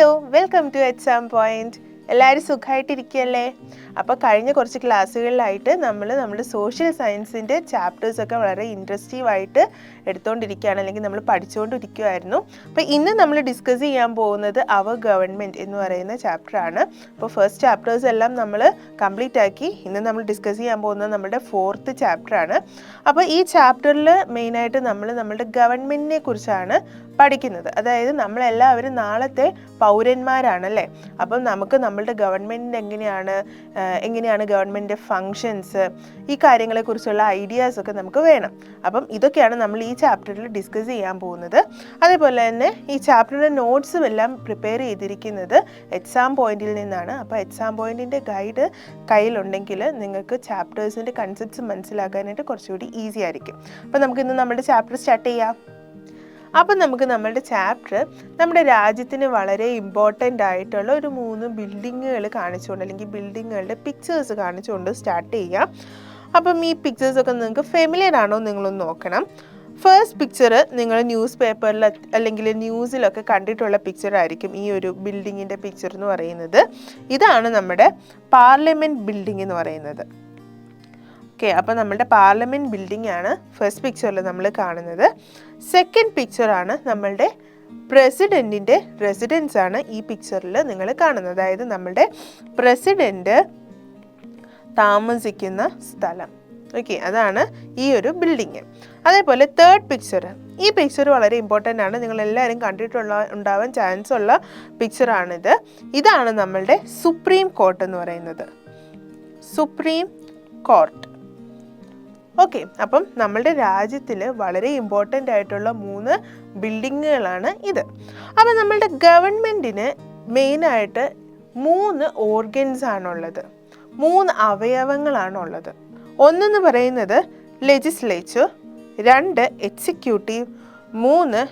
Hello, welcome two exam point. എല്ലാവരും സുഖമായിട്ടിരിക്കുകയല്ലേ? അപ്പോൾ കഴിഞ്ഞ കുറച്ച് ക്ലാസ്സുകളിലായിട്ട് നമ്മുടെ സോഷ്യൽ സയൻസിൻ്റെ ചാപ്റ്റേഴ്സൊക്കെ വളരെ ഇൻട്രസ്റ്റീവായിട്ട് എടുത്തുകൊണ്ടിരിക്കുകയാണ്, അല്ലെങ്കിൽ നമ്മൾ പഠിച്ചുകൊണ്ടിരിക്കുകയായിരുന്നു. അപ്പോൾ ഇന്ന് നമ്മൾ ഡിസ്കസ് ചെയ്യാൻ പോകുന്നത് അവർ ഗവൺമെൻറ് എന്ന് പറയുന്ന ചാപ്റ്ററാണ്. അപ്പോൾ ഫസ്റ്റ് ചാപ്റ്റേഴ്സ് എല്ലാം നമ്മൾ കംപ്ലീറ്റ് ആക്കി. ഇന്ന് നമ്മൾ ഡിസ്കസ് ചെയ്യാൻ പോകുന്നത് നമ്മുടെ 4th ചാപ്റ്ററാണ്. അപ്പോൾ ഈ ചാപ്റ്ററിൽ മെയിനായിട്ട് നമ്മുടെ ഗവൺമെൻറ്റിനെ കുറിച്ചാണ് പഠിക്കുന്നത്. അതായത് നമ്മളെല്ലാവരും നാളത്തെ പൗരന്മാരാണല്ലേ. അപ്പം നമുക്ക് നമ്മളുടെ ഗവൺമെൻറ് എങ്ങനെയാണ് ഗവൺമെൻറ് ഫങ്ഷൻസ്, ഈ കാര്യങ്ങളെക്കുറിച്ചുള്ള ഐഡിയാസൊക്കെ നമുക്ക് വേണം. അപ്പം ഇതൊക്കെയാണ് നമ്മൾ ഈ ചാപ്റ്ററിൽ ഡിസ്കസ് ചെയ്യാൻ പോകുന്നത്. അതേപോലെ തന്നെ ഈ ചാപ്റ്ററിൻ്റെ നോട്ട്സും എല്ലാം പ്രിപ്പയർ ചെയ്തിരിക്കുന്നത് എക്സാം പോയിന്റിൽ നിന്നാണ്. അപ്പോൾ എക്സാം പോയിന്റിൻ്റെ ഗൈഡ് കയ്യിലുണ്ടെങ്കിൽ നിങ്ങൾക്ക് ചാപ്റ്റേഴ്സിൻ്റെ കൺസെപ്റ്റ്സ് മനസ്സിലാക്കാനായിട്ട് കുറച്ചുകൂടി ഈസി ആയിരിക്കും. അപ്പോൾ നമുക്കിന്ന് നമ്മുടെ ചാപ്റ്റർ സ്റ്റാർട്ട് ചെയ്യാം. അപ്പം നമുക്ക് നമ്മുടെ ചാപ്റ്റർ നമ്മുടെ രാജ്യത്തിന് വളരെ ഇമ്പോർട്ടൻ്റ് ആയിട്ടുള്ള ഒരു 3 ബിൽഡിങ്ങുകൾ കാണിച്ചുകൊണ്ട്, അല്ലെങ്കിൽ ബിൽഡിങ്ങുകളുടെ പിക്ചേഴ്സ് കാണിച്ചുകൊണ്ട് സ്റ്റാർട്ട് ചെയ്യാം. അപ്പം ഈ പിക്ചേഴ്സൊക്കെ നിങ്ങൾക്ക് ഫെമിലിയർ ആണോ നിങ്ങളൊന്ന് നോക്കണം. ഫസ്റ്റ് പിക്ചർ നിങ്ങൾ ന്യൂസ് പേപ്പറിൽ അല്ലെങ്കിൽ ന്യൂസിലൊക്കെ കണ്ടിട്ടുള്ള പിക്ചർ ആയിരിക്കും ഈ ഒരു ബിൽഡിങ്ങിൻ്റെ പിക്ചർ എന്ന് പറയുന്നത്. ഇതാണ് നമ്മുടെ പാർലമെൻറ്റ് ബിൽഡിംഗ് എന്ന് പറയുന്നത്. ഓക്കെ, അപ്പോൾ നമ്മുടെ പാർലമെൻറ്റ് ബിൽഡിംഗ് ആണ് ഫസ്റ്റ് പിക്ചറിൽ നമ്മൾ കാണുന്നത്. സെക്കൻഡ് പിക്ചറാണ് നമ്മളുടെ പ്രസിഡൻറ്റിൻ്റെ റെസിഡൻസ് ആണ് ഈ പിക്ചറിൽ നിങ്ങൾ കാണുന്നത്. അതായത് നമ്മളുടെ പ്രസിഡൻറ്റ് താമസിക്കുന്ന സ്ഥലം. ഓക്കെ, അതാണ് ഈ ഒരു ബിൽഡിങ്. അതേപോലെ തേർഡ് പിക്ചർ, ഈ പിക്ചർ വളരെ ഇമ്പോർട്ടൻ്റ് ആണ്, നിങ്ങളെല്ലാവരും ഉണ്ടാവാൻ ചാൻസ് ഉള്ള പിക്ചറാണിത്. ഇതാണ് നമ്മളുടെ സുപ്രീം കോർട്ട് എന്ന് പറയുന്നത്. Supreme court. ഓക്കെ, അപ്പം നമ്മളുടെ രാജ്യത്തിൽ വളരെ ഇമ്പോർട്ടൻ്റ് ആയിട്ടുള്ള 3 ബിൽഡിങ്ങുകളാണ് ഇത്. അപ്പം നമ്മളുടെ ഗവൺമെൻറ്റിന് മെയിനായിട്ട് 3 ഓർഗൻസ് ആണുള്ളത്, 3 അവയവങ്ങളാണുള്ളത്. ഒന്നെന്ന് പറയുന്നത് ലെജിസ്ലേച്ചർ, 2 എക്സിക്യൂട്ടീവ്, 3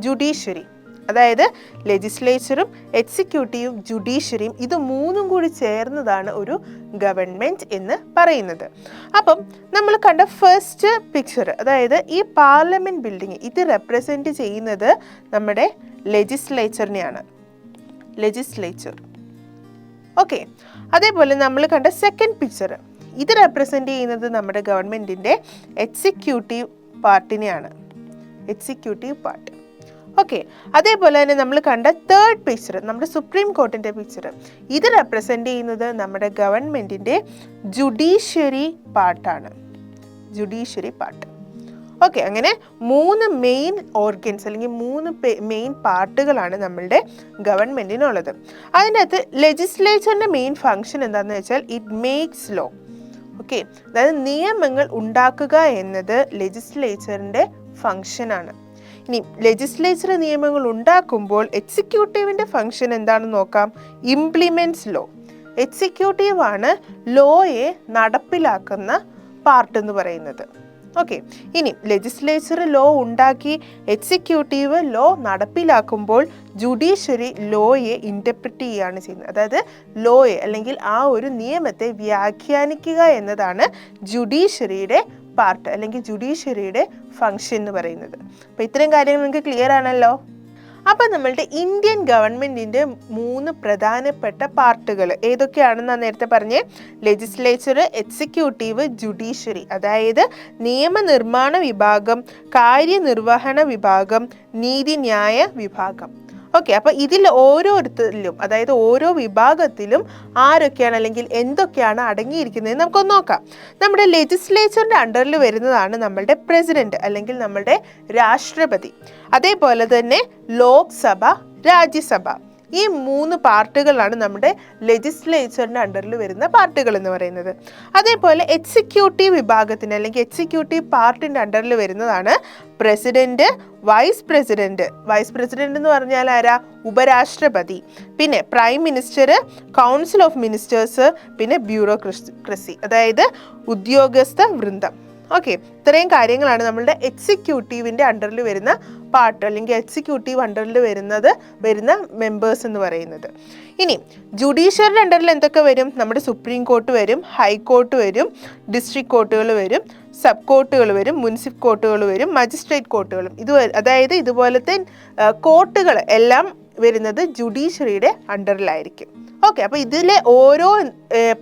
ജുഡീഷ്യറി. അതായത് ലെജിസ്ലേച്ചറും എക്സിക്യൂട്ടീവും ജുഡീഷ്യറിയും ഇത് 3ഉം കൂടി ചേർന്നതാണ് ഒരു ഗവൺമെൻറ് എന്ന് പറയുന്നത്. അപ്പം നമ്മൾ കണ്ട ഫസ്റ്റ് പിക്ചർ, അതായത് ഈ പാർലമെൻറ്റ് ബിൽഡിംഗ്, ഇത് റെപ്രസെൻറ്റ് ചെയ്യുന്നത് നമ്മുടെ ലെജിസ്ലേച്ചറിനെയാണ്. ലെജിസ്ലേച്ചർ. ഓക്കെ, അതേപോലെ നമ്മൾ കണ്ട സെക്കൻഡ് പിക്ചർ, ഇത് റെപ്രസെൻറ്റ് ചെയ്യുന്നത് നമ്മുടെ ഗവൺമെൻറ്റിൻ്റെ എക്സിക്യൂട്ടീവ് പാർട്ടിനെയാണ്. Executive part. ഓക്കെ, അതേപോലെ തന്നെ നമ്മൾ കണ്ട തേർഡ് പിക്ചർ, നമ്മുടെ സുപ്രീം കോർട്ടിൻ്റെ പിക്ചർ, ഇത് റെപ്രസെൻ്റ് ചെയ്യുന്നത് നമ്മുടെ ഗവൺമെൻറ്റിൻ്റെ ജുഡീഷ്യറി പാർട്ടാണ്. Judiciary part. ഓക്കെ, അങ്ങനെ 3 മെയിൻ ഓർഗൻസ് അല്ലെങ്കിൽ 3 മെയിൻ പാർട്ടുകളാണ് നമ്മളുടെ ഗവൺമെൻറ്റിനുള്ളത്. അതിനകത്ത് ലെജിസ്ലേച്ചറിൻ്റെ മെയിൻ ഫങ്ഷൻ എന്താണെന്ന് വെച്ചാൽ ഇറ്റ് മേക്സ് ലോ. ഓക്കെ, അതായത് നിയമങ്ങൾ ഉണ്ടാക്കുക എന്നത് ലെജിസ്ലേച്ചറിൻ്റെ ഫങ്ഷനാണ്. ഇനി ലെജിസ്ലേച്ചർ നിയമങ്ങൾ ഉണ്ടാക്കുമ്പോൾ എക്സിക്യൂട്ടീവിൻ്റെ ഫങ്ഷൻ എന്താണെന്ന് നോക്കാം. Implements law. എക്സിക്യൂട്ടീവ് ആണ് ലോയെ നടപ്പിലാക്കുന്ന പാർട്ട് എന്ന് പറയുന്നത്. ഓക്കെ, ഇനി ലെജിസ്ലേച്ചർ ലോ ഉണ്ടാക്കി എക്സിക്യൂട്ടീവ് ലോ നടപ്പിലാക്കുമ്പോൾ ജുഡീഷ്യറി ലോയെ ഇൻ്റർപ്രിറ്റ് ചെയ്യുകയാണ് ചെയ്യുന്നത്. അതായത് ലോയെ അല്ലെങ്കിൽ ആ ഒരു നിയമത്തെ വ്യാഖ്യാനിക്കുക എന്നതാണ് ജുഡീഷ്യറിയുടെ പാർട്ട് അല്ലെങ്കിൽ ജുഡീഷ്യറിയുടെ ഫങ്ഷൻ എന്ന് പറയുന്നത്. അപ്പോൾ ഇത്രയും കാര്യങ്ങൾ നിങ്ങൾക്ക് ക്ലിയർ ആണല്ലോ. അപ്പം നമ്മളുടെ ഇന്ത്യൻ ഗവൺമെൻറ്റിൻ്റെ 3 പ്രധാനപ്പെട്ട പാർട്ടുകൾ ഏതൊക്കെയാണെന്നാണ് നേരത്തെ പറഞ്ഞേ. Legislature, executive, judiciary. അതായത് നിയമനിർമ്മാണ വിഭാഗം, കാര്യനിർവഹണ വിഭാഗം, നീതിന്യായ വിഭാഗം. ഓക്കെ, അപ്പോൾ ഇതിൽ ഓരോരുത്തരിലും, അതായത് ഓരോ വിഭാഗത്തിലും ആരൊക്കെയാണ് അല്ലെങ്കിൽ എന്തൊക്കെയാണ് അടങ്ങിയിരിക്കുന്നതെന്ന് നമുക്കൊന്ന് നോക്കാം. നമ്മുടെ ലെജിസ്ലേച്ചറിൻ്റെ അണ്ടറിൽ വരുന്നതാണ് നമ്മളുടെ പ്രസിഡന്റ് അല്ലെങ്കിൽ നമ്മളുടെ രാഷ്ട്രപതി. അതേപോലെ തന്നെ ലോക്സഭ, രാജ്യസഭ. ഈ 3 പാർട്ടുകളാണ് നമ്മുടെ ലെജിസ്ലേച്ചറിൻ്റെ അണ്ടറിൽ വരുന്ന പാർട്ടുകൾ എന്ന് പറയുന്നത്. അതേപോലെ എക്സിക്യൂട്ടീവ് വിഭാഗത്തിന് അല്ലെങ്കിൽ എക്സിക്യൂട്ടീവ് പാർട്ടിൻ്റെ അണ്ടറിൽ വരുന്നതാണ് president, vice president. Vice president എന്ന് പറഞ്ഞാൽ ആരാ? ഉപരാഷ്ട്രപതി. പിന്നെ prime minister, council of ministers, പിന്നെ ബ്യൂറോക്രസി, അതായത് ഉദ്യോഗസ്ഥ വൃന്ദം. ഓക്കെ, ഇത്രയും കാര്യങ്ങളാണ് നമ്മളുടെ എക്സിക്യൂട്ടീവിൻ്റെ അണ്ടറിൽ വരുന്ന പാർട്ട് അല്ലെങ്കിൽ എക്സിക്യൂട്ടീവ് അണ്ടറിൽ വരുന്ന മെമ്പേഴ്സ് എന്ന് പറയുന്നത്. ഇനി ജുഡീഷ്യറിൻ്റെ അണ്ടറിൽ എന്തൊക്കെ വരും? നമ്മുടെ സുപ്രീം കോർട്ട് വരും, ഹൈക്കോർട്ട് വരും, ഡിസ്ട്രിക്ട് കോർട്ടുകൾ വരും, സബ് കോർട്ടുകൾ വരും, മുനിസിപ്പൽ കോർട്ടുകൾ വരും, മജിസ്ട്രേറ്റ് കോർട്ടുകളും. അതായത് ഇതുപോലത്തെ കോർട്ടുകൾ എല്ലാം വരുന്നത് ജുഡീഷ്യറിയുടെ അണ്ടറിലായിരിക്കും. ഓക്കെ, അപ്പോൾ ഇതിലെ ഓരോ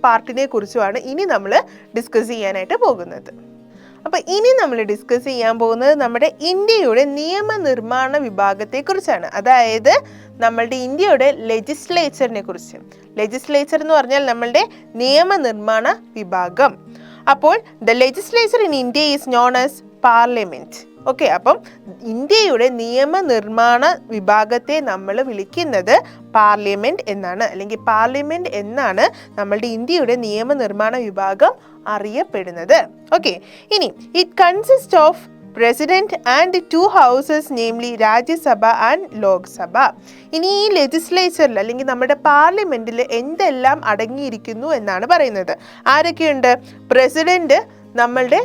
പാർട്ടിനെ കുറിച്ചുമാണ് ഇനി നമ്മൾ ഡിസ്കസ് ചെയ്യാനായിട്ട് പോകുന്നത്. അപ്പോൾ ഇനി നമ്മൾ ഡിസ്കസ് ചെയ്യാൻ പോകുന്നത് നമ്മുടെ ഇന്ത്യയുടെ നിയമനിർമ്മാണ വിഭാഗത്തെക്കുറിച്ചാണ്. അതായത് നമ്മളുടെ ഇന്ത്യയുടെ ലെജിസ്ലേച്ചറിനെ കുറിച്ച്. ലെജിസ്ലേച്ചർ എന്ന് പറഞ്ഞാൽ നമ്മളുടെ നിയമനിർമ്മാണ വിഭാഗം. അപ്പോൾ the legislature in India is known as parliament. Okay, അപ്പം ഇന്ത്യയുടെ നിയമനിർമ്മാണ വിഭാഗത്തെ നമ്മൾ വിളിക്കുന്നത് പാർലമെന്റ് എന്നാണ്, അല്ലെങ്കിൽ പാർലമെന്റ് എന്നാണ് നമ്മളുടെ ഇന്ത്യയുടെ നിയമനിർമ്മാണ വിഭാഗം അറിയപ്പെടുന്നത്. ഓക്കെ, ഇനി it consist of president and 2 houses, namely Rajya Sabha and Lok Sabha. ഇനി ഈ ലെജിസ്ലേച്ചറിൽ അല്ലെങ്കിൽ നമ്മുടെ പാർലമെന്റിൽ എന്തെല്ലാം അടങ്ങിയിരിക്കുന്നു എന്നാണ് പറയുന്നത്. ആരൊക്കെയുണ്ട്? പ്രസിഡന്റ് നമ്മളുടെ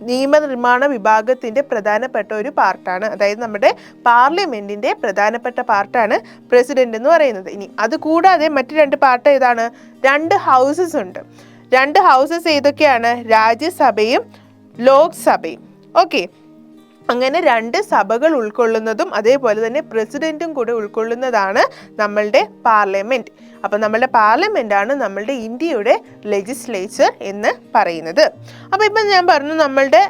നിയമനിർമ്മാണ വിഭാഗത്തിൻ്റെ പ്രധാനപ്പെട്ട ഒരു പാർട്ടാണ്. അതായത് നമ്മുടെ പാർലമെൻറ്റിൻ്റെ പ്രധാനപ്പെട്ട പാർട്ടാണ് പ്രസിഡന്റ് എന്ന് പറയുന്നത്. ഇനി അതുകൂടാതെ മറ്റ് 2 പാർട്ട് ഏതാണ്? 2 ഹൗസസ് ഉണ്ട്. 2 ഹൗസസ് ഏതൊക്കെയാണ്? രാജ്യസഭയും ലോക്സഭയും. ഓക്കെ, അങ്ങനെ 2 സഭകൾ ഉൾക്കൊള്ളുന്നതും അതേപോലെ തന്നെ പ്രസിഡന്റും കൂടെ ഉൾക്കൊള്ളുന്നതാണ് നമ്മളുടെ പാർലമെന്റ്. അപ്പം നമ്മളുടെ പാർലമെന്റ് ആണ് നമ്മളുടെ ഇന്ത്യയുടെ ലെജിസ്ലേച്ചർ എന്ന് പറയുന്നത്. അപ്പോൾ ഇപ്പം ഞാൻ പറഞ്ഞു നമ്മളുടെ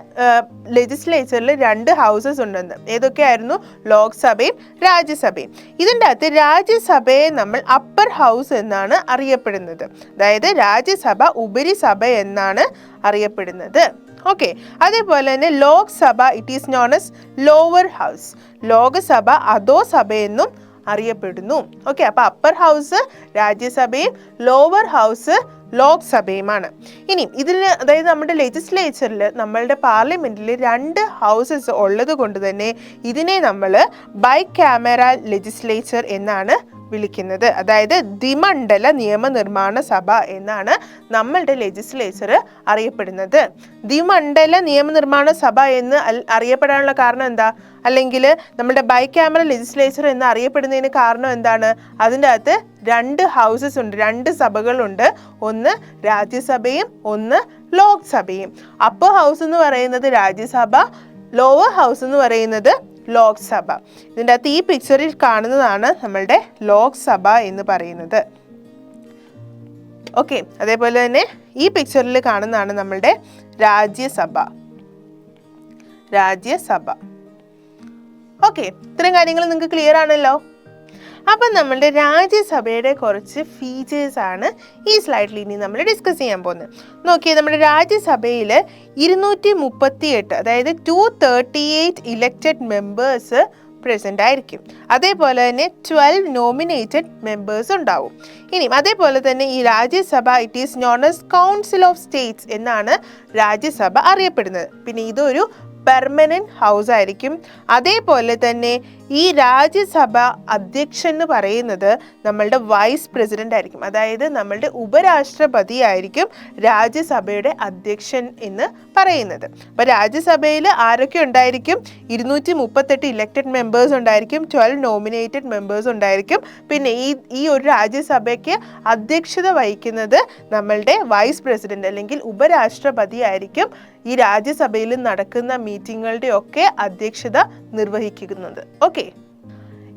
ലെജിസ്ലേച്ചറിൽ 2 ഹൗസസ് ഉണ്ടെന്ന്. ഏതൊക്കെയായിരുന്നു? ലോക്സഭയും രാജ്യസഭയും. ഇതിൻ്റെ അകത്ത് രാജ്യസഭയെ നമ്മൾ അപ്പർ ഹൗസ് എന്നാണ് അറിയപ്പെടുന്നത്. അതായത് രാജ്യസഭ ഉപരിസഭ എന്നാണ് അറിയപ്പെടുന്നത്. ഓക്കെ, അതേപോലെ തന്നെ Lok Sabha it is known as lower house. Lok Sabha അധോ സഭ എന്നും അറിയപ്പെടുന്നു. ഓക്കെ, അപ്പോൾ അപ്പർ ഹൗസ് രാജ്യസഭയും ലോവർ ഹൗസ് ലോക്സഭയുമാണ്. ഇനി ഇതിൽ അതായത് നമ്മുടെ ലെജിസ്ലേച്ചറിൽ നമ്മളുടെ പാർലമെന്റിൽ 2 ഹൗസസ് ഉള്ളത് കൊണ്ട് തന്നെ ഇതിനെ നമ്മൾ ബൈ ക്യാമറ ലെജിസ്ലേച്ചർ എന്നാണ് വിളിക്കുന്നത്. അതായത് ദ്വിമണ്ഡല നിയമനിർമ്മാണ സഭ എന്നാണ് നമ്മളുടെ ലെജിസ്ലേച്ചർ അറിയപ്പെടുന്നത്. ദ്വിമണ്ഡല നിയമനിർമ്മാണ സഭ എന്ന് അറിയപ്പെടാനുള്ള കാരണം എന്താ? അല്ലെങ്കിൽ നമ്മുടെ ബൈ ക്യാമറ ലെജിസ്ലേച്ചർ എന്ന് അറിയപ്പെടുന്നതിന് കാരണം എന്താണ്? അതിൻ്റെ അകത്ത് 2 ഹൗസസ് ഉണ്ട്, 2 സഭകളുണ്ട്. ഒന്ന് രാജ്യസഭയും ഒന്ന് ലോക്സഭയും. അപ്പർ ഹൗസ് എന്ന് പറയുന്നത് രാജ്യസഭ, ലോവർ ഹൗസ് എന്ന് പറയുന്നത് ലോക്സഭ. ഇതിൻ്റെ അകത്ത് ഈ പിക്ചറിൽ കാണുന്നതാണ് നമ്മളുടെ ലോക്സഭ എന്ന് പറയുന്നത്. ഓക്കെ, അതേപോലെ തന്നെ ഈ പിക്ചറിൽ കാണുന്നതാണ് നമ്മളുടെ രാജ്യസഭ. ഓക്കെ, ഇത്രയും കാര്യങ്ങൾ നിങ്ങൾക്ക് ക്ലിയർ ആണല്ലോ. അപ്പം നമ്മളുടെ രാജ്യസഭയുടെ കുറച്ച് ഫീച്ചേഴ്സ് ആണ് ഈ സ്ലൈഡിൽ ഇനി നമ്മൾ ഡിസ്കസ് ചെയ്യാൻ പോകുന്നത്. നോക്കിയേ, നമ്മുടെ രാജ്യസഭയിൽ 238 അതായത് 238 ഇലക്റ്റഡ് മെമ്പേഴ്സ് പ്രസൻ്റ് ആയിരിക്കും. അതേപോലെ തന്നെ 12 നോമിനേറ്റഡ് മെമ്പേഴ്സ് ഉണ്ടാവും. ഇനി അതേപോലെ തന്നെ ഈ Rajya Sabha it is known as council of States എന്നാണ് രാജ്യസഭ അറിയപ്പെടുന്നത്. പിന്നെ ഇതൊരു പെർമനന്റ് ഹൗസ് ആയിരിക്കും. അതേപോലെ തന്നെ ഈ രാജ്യസഭ അധ്യക്ഷൻ എന്ന് പറയുന്നത് നമ്മളുടെ വൈസ് പ്രസിഡന്റ് ആയിരിക്കും. അതായത് നമ്മളുടെ ഉപരാഷ്ട്രപതി ആയിരിക്കും രാജ്യസഭയുടെ അധ്യക്ഷൻ എന്ന് പറയുന്നത്. അപ്പോൾ രാജ്യസഭയിൽ ആരൊക്കെ ഉണ്ടായിരിക്കും? 238 ഇലക്റ്റഡ് മെമ്പേഴ്സ് ഉണ്ടായിരിക്കും, 12 നോമിനേറ്റഡ് മെമ്പേഴ്സ് ഉണ്ടായിരിക്കും. പിന്നെ ഈ ഒരു രാജ്യസഭയ്ക്ക് അധ്യക്ഷത വഹിക്കുന്നത് നമ്മളുടെ വൈസ് പ്രസിഡന്റ് അല്ലെങ്കിൽ ഉപരാഷ്ട്രപതി ആയിരിക്കും. ഈ രാജ്യസഭയിൽ നടക്കുന്ന മീറ്റിങ്ങുകളുടെ ഒക്കെ അധ്യക്ഷത നിർവഹിക്കുന്നത്. ഓക്കെ,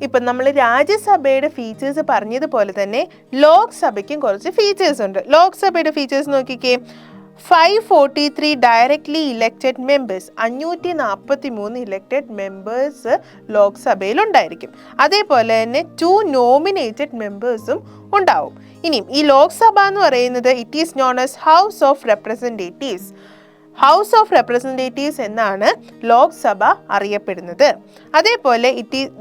ഇപ്പം നമ്മൾ രാജ്യസഭയുടെ ഫീച്ചേഴ്സ് പറഞ്ഞതുപോലെ തന്നെ ലോക്സഭയ്ക്കും കുറച്ച് ഫീച്ചേഴ്സ് ഉണ്ട്. ലോക്സഭയുടെ ഫീച്ചേഴ്സ് നോക്കിക്കേ. 543 directly elected members, 543 elected members ലോക്സഭയിൽ ഉണ്ടായിരിക്കും. അതേപോലെ തന്നെ 2 നോമിനേറ്റഡ് മെമ്പേഴ്സും ഉണ്ടാവും. ഇനിയും ഈ ലോക്സഭ എന്ന് പറയുന്നത് it is known as house of representatives. House of representatives എന്നാണ് ലോക്സഭ അറിയപ്പെടുന്നത്. അതേപോലെ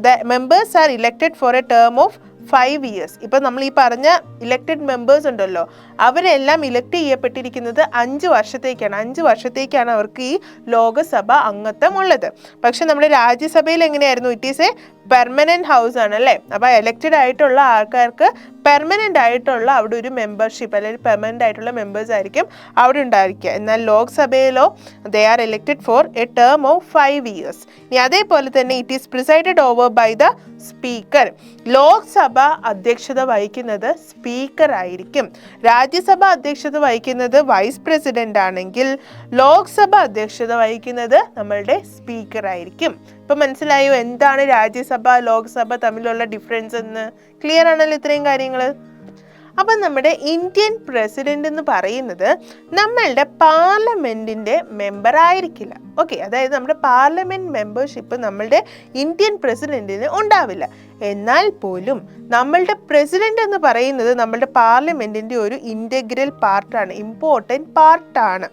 the members are elected for a term of 5 years. ഇപ്പം നമ്മൾ ഈ പറഞ്ഞ ഇലക്റ്റഡ് മെമ്പേഴ്സ് ഉണ്ടല്ലോ, അവരെല്ലാം ഇലക്ട് ചെയ്യപ്പെട്ടിരിക്കുന്നത് 5 വർഷത്തേക്കാണ്. 5 വർഷത്തേക്കാണ് അവർക്ക് ഈ ലോകസഭ അംഗത്വം ഉള്ളത്. പക്ഷെ നമ്മുടെ രാജ്യസഭയിൽ എങ്ങനെയായിരുന്നു? It is A permanent house ആണ് അല്ലേ. അപ്പോൾ എലക്റ്റഡ് ആയിട്ടുള്ള ആൾക്കാർക്ക് പെർമനന്റ് ആയിട്ടുള്ള അവിടെ ഒരു മെമ്പർഷിപ്പ് അല്ലെങ്കിൽ പെർമനന്റ് ആയിട്ടുള്ള മെമ്പേഴ്സ് ആയിരിക്കും അവിടെ ഉണ്ടായിരിക്കുക. എന്നാൽ ലോക്സഭയിലോ they are elected for a term of 5 years. ഇനി അതേപോലെ തന്നെ it is presided over by the speaker. Lok Sabha അധ്യക്ഷത വഹിക്കുന്നത് സ്പീക്കർ ആയിരിക്കും. രാജ്യസഭ അധ്യക്ഷത വഹിക്കുന്നത് വൈസ് പ്രസിഡന്റ് ആണെങ്കിൽ ലോക്സഭ അധ്യക്ഷത വഹിക്കുന്നത് നമ്മളുടെ സ്പീക്കർ ആയിരിക്കും. ഇപ്പം മനസ്സിലായോ എന്താണ് രാജ്യസഭ, രാജ്യസഭ ലോക്സഭ തമ്മിലുള്ള ഡിഫറൻസ് എന്ന്. ക്ലിയർ ആണല്ലോ ഇത്രയും കാര്യങ്ങൾ? അപ്പം നമ്മുടെ ഇന്ത്യൻ പ്രസിഡന്റ് എന്ന് പറയുന്നത് നമ്മളുടെ പാർലമെൻറ്റിൻ്റെ മെമ്പർ ആയിരിക്കില്ല. ഓക്കെ, അതായത് നമ്മുടെ പാർലമെൻറ്റ് മെമ്പർഷിപ്പ് നമ്മളുടെ ഇന്ത്യൻ പ്രസിഡന്റിന് ഉണ്ടാവില്ല. എന്നാൽ പോലും നമ്മളുടെ പ്രസിഡന്റ് എന്ന് പറയുന്നത് നമ്മളുടെ പാർലമെൻറ്റിൻ്റെ ഒരു ഇൻറ്റഗ്രൽ പാർട്ടാണ്, ഇമ്പോർട്ടൻറ്റ് പാർട്ടാണ്.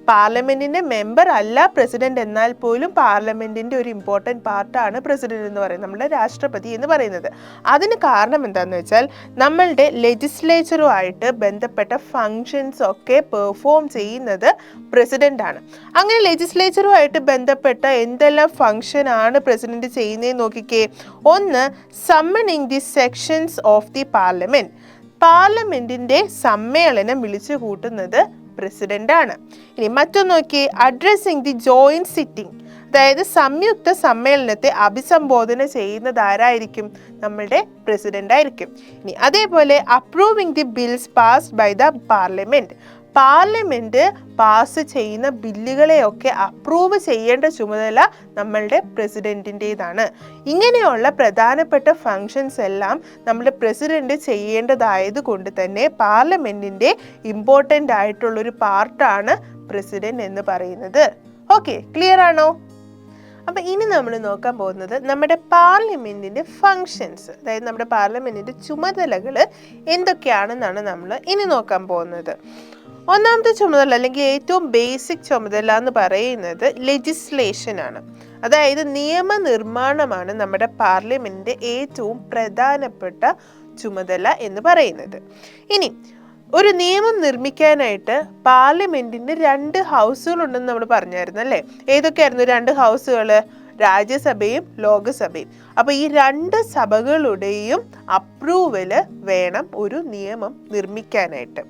പാർലമെൻറ്റിൻ്റെ മെമ്പർ അല്ല പ്രസിഡന്റ്, എന്നാൽ പോലും പാർലമെൻറ്റിൻ്റെ ഒരു ഇമ്പോർട്ടൻറ്റ് പാർട്ടാണ് പ്രസിഡന്റ് എന്ന് പറയുന്നത്, നമ്മുടെ രാഷ്ട്രപതി എന്ന് പറയുന്നത്. അതിന് കാരണം എന്താണെന്ന് വെച്ചാൽ നമ്മളുടെ ലെജിസ്ലേച്ചറുമായിട്ട് ബന്ധപ്പെട്ട ഫങ്ഷൻസ് ഒക്കെ പെർഫോം ചെയ്യുന്നത് പ്രസിഡൻ്റാണ്. അങ്ങനെ ലെജിസ്ലേച്ചറുമായിട്ട് ബന്ധപ്പെട്ട എന്തെല്ലാം ഫങ്ഷനാണ് പ്രസിഡന്റ് ചെയ്യുന്നതെന്ന് നോക്കിക്കേ. ഒന്ന്, summoning the sessions of the parliament. പാർലമെൻറ്റിൻ്റെ സമ്മേളനം വിളിച്ചു കൂട്ടുന്നത് പ്രസിഡൻ്റാണ്. ഇനി മറ്റൊന്ന് നോക്കി, അഡ്രസ്സിങ് ദി ജോയിൻറ്റ് സിറ്റിംഗ്, അതായത് സംയുക്ത സമ്മേളനത്തെ അഭിസംബോധന ചെയ്യുന്നത് ആരായിരിക്കും? നമ്മളുടെ പ്രസിഡന്റ് ആയിരിക്കും. ഇനി അതേപോലെ approving the bills passed by the parliament, parliament pass ചെയ്യുന്ന ബില്ലുകളെയൊക്കെ അപ്രൂവ് ചെയ്യേണ്ട ചുമതല നമ്മളുടെ പ്രസിഡൻറ്റിൻ്റേതാണ്. ഇങ്ങനെയുള്ള പ്രധാനപ്പെട്ട ഫങ്ഷൻസ് എല്ലാം നമ്മുടെ പ്രസിഡന്റ് ചെയ്യേണ്ടതായത് കൊണ്ട് തന്നെ പാർലമെൻറ്റിൻ്റെ ഇമ്പോർട്ടൻ്റ് ആയിട്ടുള്ളൊരു പാർട്ടാണ് പ്രസിഡന്റ് എന്ന് പറയുന്നത്. ഓക്കെ, ക്ലിയർ ആണോ? അപ്പം ഇനി നമ്മൾ നോക്കാൻ പോകുന്നത് നമ്മുടെ പാർലമെൻറ്റിൻ്റെ ഫങ്ഷൻസ്, അതായത് നമ്മുടെ പാർലമെൻറ്റിൻ്റെ ചുമതലകൾ എന്തൊക്കെയാണെന്നാണ് നമ്മൾ ഇനി നോക്കാൻ പോകുന്നത്. ഒന്നാമത്തെ ചുമതല അല്ലെങ്കിൽ ഏറ്റവും ബേസിക് ചുമതല എന്ന് പറയുന്നത് ലെജിസ്ലേഷനാണ്, അതായത് നിയമനിർമ്മാണമാണ് നമ്മുടെ പാർലമെൻറ്റിൻ്റെ ഏറ്റവും പ്രധാനപ്പെട്ട ചുമതല എന്ന് പറയുന്നത്. ഇനി ഒരു നിയമം നിർമ്മിക്കാനായിട്ട് പാർലമെൻറ്റിന് 2 ഹൗസുകളുണ്ടെന്ന് നമ്മൾ പറഞ്ഞായിരുന്നു അല്ലേ? ഏതൊക്കെയായിരുന്നു 2 ഹൗസുകൾ? രാജ്യസഭയും ലോകസഭയും. അപ്പോൾ ഈ 2 സഭകളുടെയും അപ്രൂവല് വേണം ഒരു നിയമം നിർമ്മിക്കാനായിട്ട്.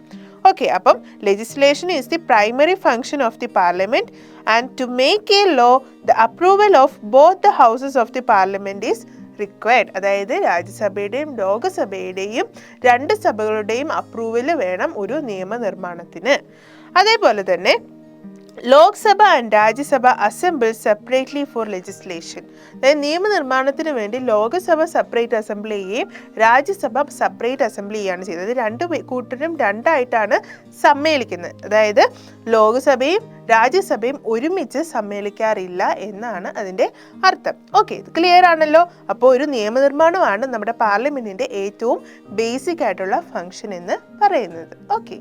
ഓക്കെ, അപ്പം legislation is the primary function of the parliament and to make a law the approval of both the houses of the parliament is required. അതായത് രാജ്യസഭയുടെയും ലോകസഭയുടെയും 2 സഭകളുടെയും അപ്രൂവൽ വേണം ഒരു നിയമനിർമ്മാണത്തിന്. അതേപോലെ തന്നെ Lok Sabha and Rajya Sabha assemble separately for legislation. അതായത് നിയമനിർമ്മാണത്തിന് വേണ്ടി ലോകസഭ സെപ്പറേറ്റ് അസംബിൾ ചെയ്യുകയും രാജ്യസഭ സെപ്പറേറ്റ് അസംബിൾ ചെയ്യുകയാണ് ചെയ്തത്. 2 കൂട്ടരും 2 ആയിട്ടാണ് സമ്മേളിക്കുന്നത്. അതായത് ലോകസഭയും രാജ്യസഭയും ഒരുമിച്ച് സമ്മേളിക്കാറില്ല എന്നാണ് അതിൻ്റെ അർത്ഥം. ഓക്കെ, ഇത് ക്ലിയർ ആണല്ലോ? അപ്പോൾ ഒരു നിയമനിർമ്മാണമാണ് നമ്മുടെ പാർലമെൻറ്റിൻ്റെ ഏറ്റവും ബേസിക് ആയിട്ടുള്ള ഫങ്ഷൻ എന്ന് പറയുന്നത്. ഓക്കെ,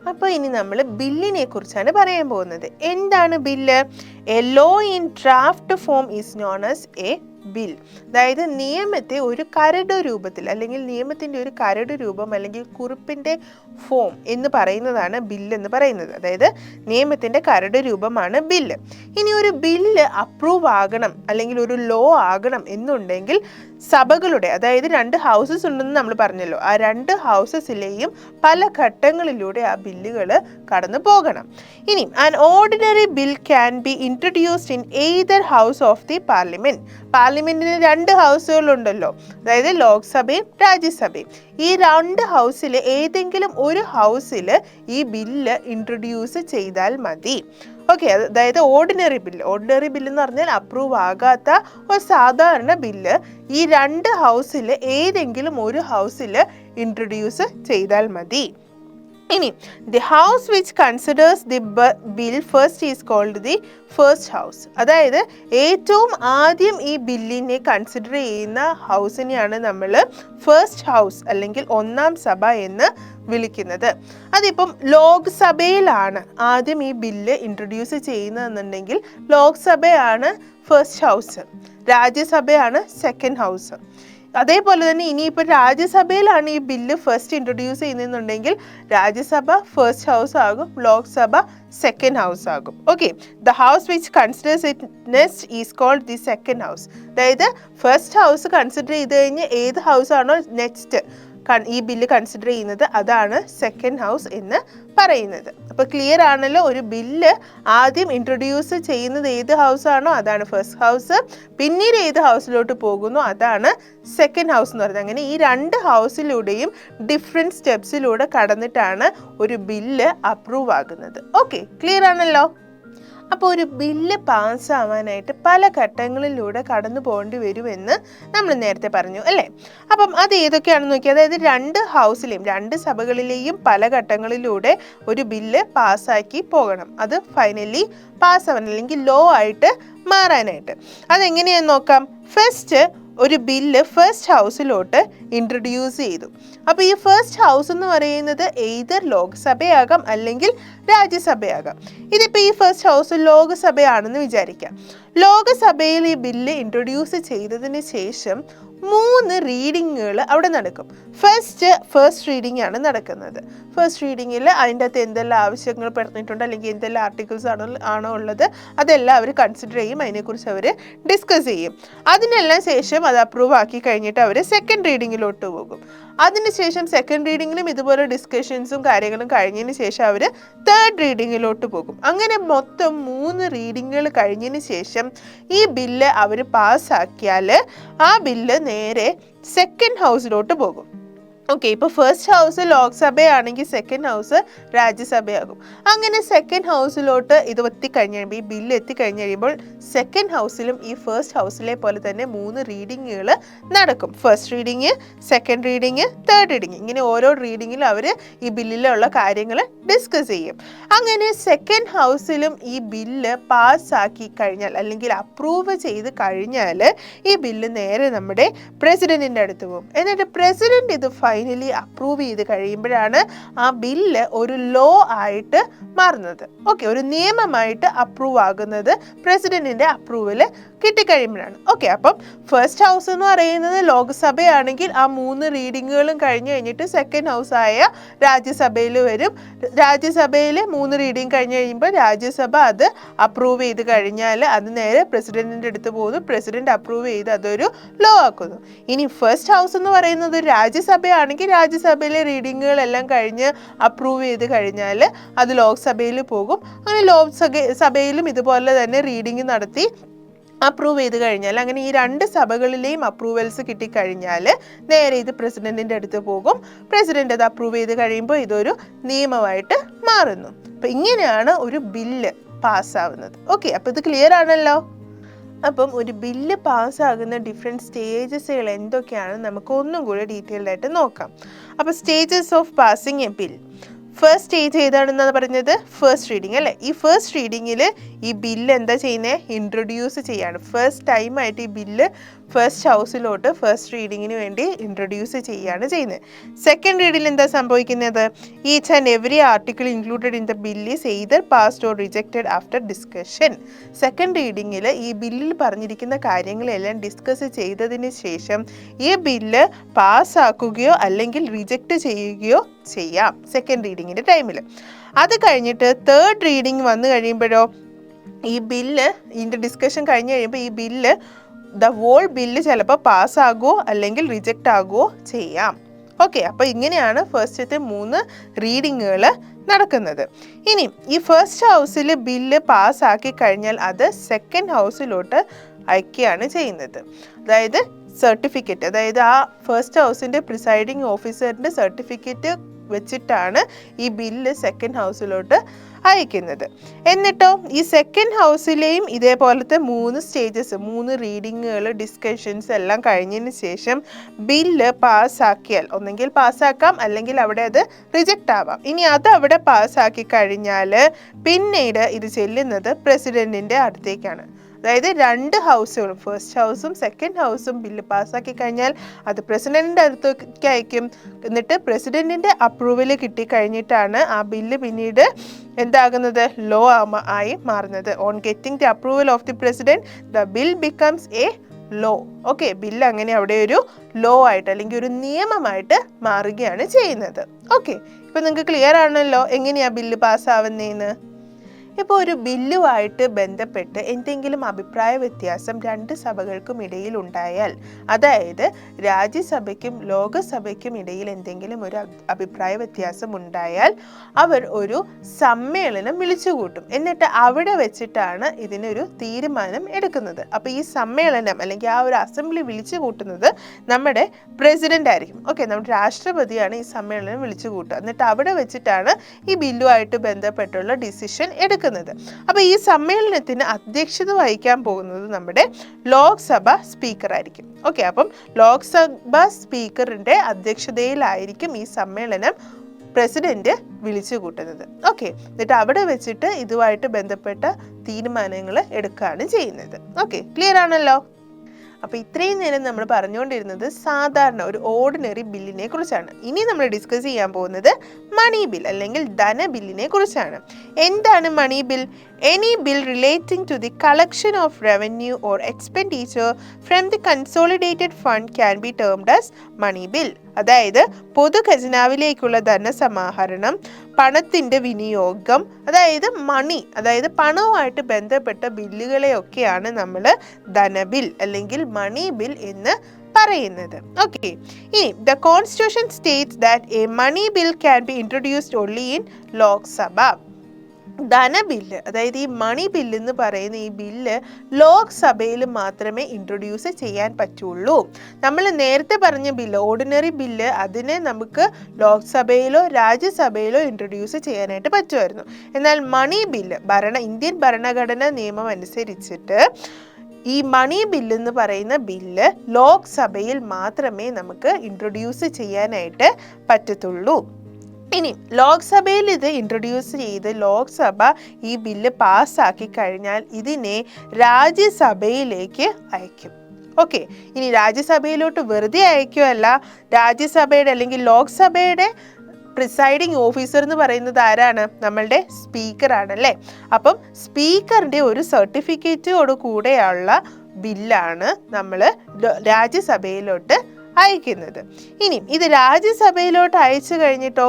അപ്പോൾ ഇനി നമ്മൾ ബില്ലിനെ കുറിച്ചാണ് പറയാൻ പോകുന്നത്. എന്താണ് bill? A law in draft form is known as a bill. അതായത് നിയമത്തെ ഒരു കരട് രൂപത്തിൽ അല്ലെങ്കിൽ നിയമത്തിൻ്റെ ഒരു കരട് രൂപം അല്ലെങ്കിൽ കുറിപ്പിൻ്റെ ഫോം എന്ന് പറയുന്നതാണ് ബില്ലെന്ന് പറയുന്നത്. അതായത് നിയമത്തിൻ്റെ കരട് രൂപമാണ് ബില്ല്. ഇനി ഒരു ബില്ല് അപ്രൂവ് ആകണം അല്ലെങ്കിൽ ഒരു ലോ ആകണം എന്നുണ്ടെങ്കിൽ സഭകളുടെ, അതായത് 2 ഹൗസസ് ഉണ്ടെന്ന് നമ്മൾ പറഞ്ഞല്ലോ, ആ 2 ഹൗസസിലെയും പല ഘട്ടങ്ങളിലൂടെ ആ ബില്ലുകൾ കടന്നു പോകണം. ഇനി an ordinary bill can be introduced in either house of the parliament. പാർലമെൻറ്റിന് 2 ഹൗസുകളുണ്ടല്ലോ, അതായത് ലോക്സഭയും രാജ്യസഭയും. ഈ 2 ഹൗസിൽ ഏതെങ്കിലും ഒരു ഹൗസിൽ ഈ ബില്ല് ഇൻട്രൊഡ്യൂസ് ചെയ്താൽ മതി. ഓക്കെ, അതായത് ഓർഡിനറി ബില്ല് എന്ന് പറഞ്ഞാൽ അപ്രൂവ് ആകാത്ത ഒരു സാധാരണ ബില്ല് ഈ 2 ഹൗസിൽ ഏതെങ്കിലും ഒരു ഹൗസിൽ ഇൻട്രൊഡ്യൂസ് ചെയ്താൽ മതി. ഇനി the house which considers the bill first is called the first house. അതായത് ഏറ്റവും ആദ്യം ഈ ബില്ലിനെ കൺസിഡർ ചെയ്യുന്ന ഹൗസിനെയാണ് നമ്മൾ ഫസ്റ്റ് ഹൗസ് അല്ലെങ്കിൽ 1ാം സഭ എന്ന് വിളിക്കുന്നത്. അതിപ്പം ലോക്സഭയിലാണ് ആദ്യം ഈ ബില്ല് ഇൻട്രൊഡ്യൂസ് ചെയ്യുന്നതെന്നുണ്ടെങ്കിൽ ലോക്സഭയാണ് ഫസ്റ്റ് ഹൗസ്, രാജ്യസഭയാണ് സെക്കൻഡ് ഹൗസ്. അതേപോലെ തന്നെ ഇനിയിപ്പോൾ രാജ്യസഭയിലാണ് ഈ ബില്ല് ഫസ്റ്റ് ഇൻട്രൊഡ്യൂസ് ചെയ്യുന്നതെന്നുണ്ടെങ്കിൽ രാജ്യസഭ ഫസ്റ്റ് ഹൗസ് ആകും, ലോക്സഭ സെക്കൻഡ് ഹൗസ് ആകും. Okay, the house which considers it next is called the second house. അതായത് ഫസ്റ്റ് ഹൗസ് കൺസിഡർ ചെയ്ത് കഴിഞ്ഞ് ഏത് ഹൗസ് ആണോ നെക്സ്റ്റ് ഈ ബില്ല് കൺസിഡർ ചെയ്യുന്നത് അതാണ് സെക്കൻഡ് ഹൗസ് എന്ന് പറയുന്നത്. അപ്പോൾ ക്ലിയർ ആണല്ലോ? ഒരു ബില്ല് ആദ്യം ഇൻട്രൊഡ്യൂസ് ചെയ്യുന്നത് ഏത് ഹൗസാണോ അതാണ് ഫസ്റ്റ് ഹൗസ്, പിന്നീട് ഏത് ഹൗസിലോട്ട് പോകുന്നു അതാണ് സെക്കൻഡ് ഹൗസ് എന്ന് പറയുന്നത്. അങ്ങനെ ഈ 2 ഹൗസിലൂടെയും ഡിഫറെൻറ്റ് സ്റ്റെപ്സിലൂടെ കടന്നിട്ടാണ് ഒരു ബില്ല് അപ്രൂവ് ആകുന്നത്. ഓക്കെ, ക്ലിയർ ആണല്ലോ? അപ്പോൾ ഒരു ബില്ല് പാസ്സാവാനായിട്ട് പല ഘട്ടങ്ങളിലൂടെ കടന്നു പോകേണ്ടി വരുമെന്ന് നമ്മൾ നേരത്തെ പറഞ്ഞു അല്ലേ. അപ്പം അത് ഏതൊക്കെയാണെന്ന് നോക്കി, അതായത് രണ്ട് സഭകളിലെയും പല ഘട്ടങ്ങളിലൂടെ ഒരു ബില്ല് പാസ്സാക്കി പോകണം, അത് ഫൈനലി പാസ്സാവാൻ അല്ലെങ്കിൽ ലോ ആയിട്ട് മാറാനായിട്ട്. അതെങ്ങനെയാന്ന് നോക്കാം. ഫസ്റ്റ് ഒരു ബില്ല് ഫസ്റ്റ് ഹൗസിലോട്ട് ഇൻട്രൊഡ്യൂസ് ചെയ്തു. അപ്പോൾ ഈ ഫസ്റ്റ് ഹൗസ് എന്ന് പറയുന്നത് എയ്തർ ലോക്സഭയാകാം അല്ലെങ്കിൽ രാജ്യസഭയാകാം. ഇതിപ്പോൾ ഈ ഫസ്റ്റ് ഹൗസ് ലോകസഭയാണെന്ന് വിചാരിക്കാം. ലോകസഭയിൽ ഈ ബില്ല് ഇൻട്രൊഡ്യൂസ് ചെയ്തതിന് ശേഷം 3 റീഡിങ്ങുകൾ അവിടെ നടക്കും. ഫസ്റ്റ് റീഡിംഗ് ആണ് നടക്കുന്നത്. ഫസ്റ്റ് റീഡിങ്ങിൽ അതിൻ്റെ അകത്ത് എന്തെല്ലാം ആവശ്യങ്ങൾ പറഞ്ഞിട്ടുണ്ട് അല്ലെങ്കിൽ എന്തെല്ലാം ആർട്ടിക്കിൾസ് ആണോ ഉള്ളത് അതെല്ലാം അവർ കൺസിഡർ ചെയ്യും, അതിനെക്കുറിച്ച് അവർ ഡിസ്കസ് ചെയ്യും. അതിനെല്ലാം ശേഷം അത് അപ്രൂവ് ആക്കി കഴിഞ്ഞിട്ട് അവർ സെക്കൻഡ് റീഡിങ്ങിലോട്ട് പോകും. അതിനുശേഷം സെക്കൻഡ് റീഡിങ്ങിലും ഇതുപോലെ ഡിസ്കഷൻസും കാര്യങ്ങളും കഴിഞ്ഞതിന് ശേഷം അവർ തേർഡ് റീഡിങ്ങിലോട്ട് പോകും. അങ്ങനെ മൊത്തം 3 റീഡിങ്ങുകൾ കഴിഞ്ഞതിന് ശേഷം ഈ ബില്ല് അവർ പാസ്സാക്കിയാൽ ആ ബില്ല് നേരെ സെക്കൻഡ് ഹൗസിലോട്ട് പോകും. ഓക്കെ, ഇപ്പോൾ ഫസ്റ്റ് ഹൗസ് ലോക്സഭയാണെങ്കിൽ സെക്കൻഡ് ഹൗസ് രാജ്യസഭയാകും. അങ്ങനെ സെക്കൻഡ് ഹൗസിലോട്ട് ഇത് എത്തിക്കഴിഞ്ഞ് കഴിയുമ്പോൾ, ഈ ബില്ല് എത്തിക്കഴിഞ്ഞ് കഴിയുമ്പോൾ സെക്കൻഡ് ഹൗസിലും ഈ ഫസ്റ്റ് ഹൗസിലെ പോലെ തന്നെ 3 റീഡിങ്ങുകൾ നടക്കും. First reading, second reading, third reading, ഇങ്ങനെ ഓരോ റീഡിങ്ങിലും അവർ ഈ ബില്ലിലുള്ള കാര്യങ്ങൾ ഡിസ്കസ് ചെയ്യും. അങ്ങനെ സെക്കൻഡ് ഹൗസിലും ഈ ബില്ല് പാസ്സാക്കി കഴിഞ്ഞാൽ അല്ലെങ്കിൽ അപ്രൂവ് ചെയ്ത് കഴിഞ്ഞാൽ ഈ ബില്ല് നേരെ നമ്മുടെ പ്രസിഡന്റിൻ്റെ അടുത്ത് പോകും. എന്നിട്ട് പ്രസിഡന്റ് ഇത് ഫൈനലി അപ്രൂവ് ചെയ്ത് കഴിയുമ്പോഴാണ് ആ ബില്ല് ഒരു ലോ ആയിട്ട് മാറുന്നത്. ഓക്കെ, ഒരു നിയമമായിട്ട് അപ്രൂവ് ആകുന്നത് പ്രസിഡന്റിന്റെ അപ്രൂവൽ കിട്ടിക്കഴിയുമ്പോഴാണ്. ഓക്കെ, അപ്പം ഫസ്റ്റ് ഹൗസ് എന്ന് പറയുന്നത് ലോക്സഭയാണെങ്കിൽ ആ 3 റീഡിങ്ങുകളും കഴിഞ്ഞ് കഴിഞ്ഞിട്ട് സെക്കൻഡ് ഹൗസ് ആയ രാജ്യസഭയിൽ വരും. രാജ്യസഭയിൽ 3 റീഡിങ് കഴിഞ്ഞ് കഴിയുമ്പോൾ രാജ്യസഭ അത് അപ്രൂവ് ചെയ്ത് കഴിഞ്ഞാൽ അത് നേരെ പ്രസിഡന്റിന്റെ അടുത്ത് പോകുന്നു. പ്രസിഡന്റ് അപ്രൂവ് ചെയ്ത് അതൊരു ലോ ആക്കുന്നു. ഇനി ഫസ്റ്റ് ഹൗസ് എന്ന് പറയുന്നത് രാജ്യസഭയാണെങ്കിൽ രാജ്യസഭയിലെ റീഡിങ്ങുകളെല്ലാം കഴിഞ്ഞ് അപ്രൂവ് ചെയ്ത് കഴിഞ്ഞാൽ അത് ലോക്സഭയിൽ പോകും. അങ്ങനെ ലോക്സഭയിലും ഇതുപോലെ തന്നെ റീഡിങ് നടത്തി അപ്രൂവ് ചെയ്ത് കഴിഞ്ഞാൽ, അങ്ങനെ ഈ 2 സഭകളിലെയും അപ്രൂവൽസ് കിട്ടിക്കഴിഞ്ഞാൽ നേരെ ഇത് പ്രസിഡന്റിൻ്റെ അടുത്ത് പോകും. പ്രസിഡന്റ് അത് അപ്രൂവ് ചെയ്ത് കഴിയുമ്പോൾ ഇതൊരു നിയമമായിട്ട് മാറുന്നു. അപ്പം ഇങ്ങനെയാണ് ഒരു ബില്ല് പാസ്സാവുന്നത്. ഓക്കെ, അപ്പോൾ ഇത് ക്ലിയർ ആണല്ലോ. അപ്പം ഒരു ബില്ല് പാസ്സാകുന്ന ഡിഫറെൻറ്റ് സ്റ്റേജസുകൾ എന്തൊക്കെയാണെന്ന് നമുക്ക് ഒന്നും കൂടി ഡീറ്റെയിൽഡ് ആയിട്ട് നോക്കാം. അപ്പോൾ stages of passing a bill. First stage ഏതാണെന്നാണ് പറഞ്ഞത്? ഫസ്റ്റ് റീഡിങ് അല്ലേ. ഈ ഫസ്റ്റ് റീഡിങ്ങിൽ ഈ ബില്ല് എന്താ ചെയ്യുന്നത്? ഇൻട്രൊഡ്യൂസ് ചെയ്യാണ്. ഫസ്റ്റ് ടൈമായിട്ട് ഈ ബില്ല് ഫസ്റ്റ് ഹൗസിലോട്ട് ഫസ്റ്റ് റീഡിങ്ങിന് വേണ്ടി ഇൻട്രൊഡ്യൂസ് ചെയ്യുകയാണ് ചെയ്യുന്നത്. സെക്കൻഡ് റീഡിങ്ങിൽ എന്താ സംഭവിക്കുന്നത്? Each and every article included in the bill is either passed or rejected after discussion. Second റീഡിങ്ങിൽ ഈ ബില്ലിൽ പറഞ്ഞിരിക്കുന്ന കാര്യങ്ങളെല്ലാം ഡിസ്കസ് ചെയ്തതിന് ശേഷം ഈ ബില്ല് പാസ്സാക്കുകയോ അല്ലെങ്കിൽ റിജക്റ്റ് ചെയ്യുകയോ ചെയ്യാം സെക്കൻഡ് റീഡിങ്ങിൻ്റെ ടൈമിൽ. അത് കഴിഞ്ഞിട്ട് തേർഡ് റീഡിങ് വന്നു കഴിയുമ്പോഴോ ഈ ബില്ല് ഇതിൻ്റെ ഡിസ്കഷൻ കഴിഞ്ഞ് കഴിയുമ്പോൾ ഈ ബില്ല് ഹോൾ ബില്ല് ചിലപ്പോൾ പാസ്സാകുമോ അല്ലെങ്കിൽ റിജക്റ്റ് ആകുമോ ചെയ്യാം. ഓക്കെ, അപ്പോൾ ഇങ്ങനെയാണ് ഫസ്റ്റത്തെ 3 റീഡിങ്ങുകൾ നടക്കുന്നത്. ഇനി ഈ ഫസ്റ്റ് ഹൗസിൽ ബില്ല് പാസ്സാക്കി കഴിഞ്ഞാൽ അത് സെക്കൻഡ് ഹൗസിലോട്ട് അയക്കുകയാണ് ചെയ്യുന്നത്. അതായത് സർട്ടിഫിക്കറ്റ്, അതായത് ആ ഫസ്റ്റ് ഹൗസിൻ്റെ പ്രിസൈഡിങ് ഓഫീസറിൻ്റെ സർട്ടിഫിക്കറ്റ് വെച്ചിട്ടാണ് ഈ ബില്ല് സെക്കൻഡ് ഹൗസിലോട്ട് അയക്കുന്നത്. എന്നിട്ടോ ഈ സെക്കൻഡ് ഹൗസിലെയും ഇതേപോലത്തെ 3 സ്റ്റേജസ്, 3 റീഡിങ്ങുകൾ, ഡിസ്കഷൻസ് എല്ലാം കഴിഞ്ഞതിന് ശേഷം ബില്ല് പാസ്സാക്കിയാൽ ഒന്നെങ്കിൽ പാസ്സാക്കാം അല്ലെങ്കിൽ അവിടെ അത് റിജക്റ്റ് ആവാം. ഇനി അത് അവിടെ പാസ്സാക്കി കഴിഞ്ഞാൽ പിന്നീട് ഇത് ചെല്ലുന്നത് പ്രസിഡന്റിൻ്റെ അടുത്തേക്കാണ്. അതായത് 2 ഹൗസുകളും, ഫസ്റ്റ് ഹൗസും സെക്കൻഡ് ഹൗസും ബില്ല് പാസ്സാക്കി കഴിഞ്ഞാൽ അത് പ്രസിഡന്റിൻ്റെ അടുത്തേക്ക് അയക്കും. എന്നിട്ട് പ്രസിഡന്റിൻ്റെ അപ്രൂവൽ കിട്ടിക്കഴിഞ്ഞിട്ടാണ് ആ ബില്ല് പിന്നീട് എന്താകുന്നത്? ലോ ആയി മാറുന്നത്. On getting the approval of the president the bill becomes a law. Okay, bill അങ്ങനെ അവിടെ ഒരു ലോ ആയിട്ട് അല്ലെങ്കിൽ ഒരു നിയമമായിട്ട് മാറുകയാണ് ചെയ്യുന്നത്. ഓക്കെ, ഇപ്പം നിങ്ങൾക്ക് ക്ലിയർ ആണല്ലോ എങ്ങനെയാണ് ബില്ല് പാസ്സാവുന്നതെന്ന്. ഇപ്പോൾ ഒരു ബില്ലുമായിട്ട് ബന്ധപ്പെട്ട് എന്തെങ്കിലും അഭിപ്രായ വ്യത്യാസം 2 സഭകൾക്കും ഇടയിൽ ഉണ്ടായാൽ, അതായത് രാജ്യസഭയ്ക്കും ലോകസഭയ്ക്കും ഇടയിൽ എന്തെങ്കിലും ഒരു അഭിപ്രായ വ്യത്യാസം ഉണ്ടായാൽ അവർ ഒരു സമ്മേളനം വിളിച്ചുകൂട്ടും. എന്നിട്ട് അവിടെ വെച്ചിട്ടാണ് ഇതിനൊരു തീരുമാനം എടുക്കുന്നത്. അപ്പോൾ ഈ സമ്മേളനം അല്ലെങ്കിൽ ആ ഒരു അസംബ്ലി വിളിച്ചു കൂട്ടുന്നത് നമ്മുടെ പ്രസിഡന്റ് ആയിരിക്കും. ഓക്കെ, നമ്മുടെ രാഷ്ട്രപതിയാണ് ഈ സമ്മേളനം വിളിച്ചു കൂട്ടുക. എന്നിട്ട് അവിടെ വെച്ചിട്ടാണ് ഈ ബില്ലുമായിട്ട് ബന്ധപ്പെട്ടുള്ള ഡിസിഷൻ എടുക്കുന്നത്. നടക്കുന്നത്. അപ്പോൾ ഈ സമ്മേളനത്തിന് അധ്യക്ഷത വഹിക്കാൻ പോകുന്നത് നമ്മുടെ ലോക്സഭ സ്പീക്കർ ആയിരിക്കും. ഓക്കെ, അപ്പം ലോക്സഭ സ്പീക്കറിൻ്റെ അധ്യക്ഷതയിലായിരിക്കും ഈ സമ്മേളനം പ്രസിഡന്റ് വിളിച്ചു കൂട്ടുന്നത്. ഓക്കെ, എന്നിട്ട് അവിടെ വെച്ചിട്ട് ഇതുമായിട്ട് ബന്ധപ്പെട്ട തീരുമാനങ്ങൾ എടുക്കുകയാണ് ചെയ്യുന്നത്. ഓക്കെ, ക്ലിയർ ആണല്ലോ? അപ്പോൾ ഇത്രയും നേരം നമ്മൾ പറഞ്ഞുകൊണ്ടിരുന്നത് സാധാരണ ഒരു ഓർഡിനറി ബില്ലിനെ കുറിച്ചാണ്. ഇനി നമ്മൾ ഡിസ്കസ് ചെയ്യാൻ പോകുന്നത് മണി ബിൽ അല്ലെങ്കിൽ ധനബില്ലിനെ കുറിച്ചാണ്. എന്താണ് money bill? Any bill relating to the collection of revenue or expenditure from the consolidated fund can be termed as money bill. അതായത് പൊതു ഖജനാവിലേക്കുള്ള ധനസമാഹരണം, പണത്തിൻ്റെ വിനിയോഗം, അതായത് മണി, അതായത് പണവുമായിട്ട് ബന്ധപ്പെട്ട ബില്ലുകളെയൊക്കെയാണ് നമ്മൾ ധനബിൽ അല്ലെങ്കിൽ മണി ബിൽ എന്ന് പറയുന്നത്. ഓക്കെ, ഇനി the constitution states that a money bill can be introduced only in Lok Sabha. ധനബില്ല്, അതായത് ഈ മണി ബില്ല് എന്ന് പറയുന്ന ഈ ബില്ല് ലോക്സഭയിൽ മാത്രമേ ഇൻട്രൊഡ്യൂസ് ചെയ്യാൻ പറ്റുള്ളൂ. നമ്മൾ നേരത്തെ പറഞ്ഞ ബില്ല്, ഓർഡിനറി ബില്ല്, അതിനെ നമുക്ക് ലോക്സഭയിലോ രാജ്യസഭയിലോ ഇൻട്രൊഡ്യൂസ് ചെയ്യാനായിട്ട് പറ്റുമായിരുന്നു. എന്നാൽ മണി ബില്ല്, ഇന്ത്യൻ ഭരണഘടനാ നിയമം അനുസരിച്ചിട്ട് ഈ മണി ബില്ല് എന്ന് പറയുന്ന ബില്ല് ലോക്സഭയിൽ മാത്രമേ നമുക്ക് ഇൻട്രൊഡ്യൂസ് ചെയ്യാനായിട്ട് പറ്റത്തുള്ളൂ. ഇനി ലോക്സഭയിൽ ഇത് ഇൻട്രൊഡ്യൂസ് ചെയ്ത് ലോക്സഭ ഈ ബില്ല് പാസ്സാക്കി കഴിഞ്ഞാൽ ഇതിനെ രാജ്യസഭയിലേക്ക് അയക്കും. ഓക്കെ, ഇനി രാജ്യസഭയിലോട്ട് വെറുതെ അയക്കുകയല്ല, രാജ്യസഭയുടെ അല്ലെങ്കിൽ ലോക്സഭയുടെ പ്രിസൈഡിങ് ഓഫീസർ എന്ന് പറയുന്നത് ആരാണ്? നമ്മളുടെ സ്പീക്കറാണല്ലേ. അപ്പം സ്പീക്കറിൻ്റെ ഒരു സർട്ടിഫിക്കറ്റോട് കൂടെയുള്ള ബില്ലാണ് നമ്മൾ രാജ്യസഭയിലോട്ട് അയക്കുന്നത്. ഇനി ഇത് രാജ്യസഭയിലോട്ട് അയച്ചു കഴിഞ്ഞിട്ടോ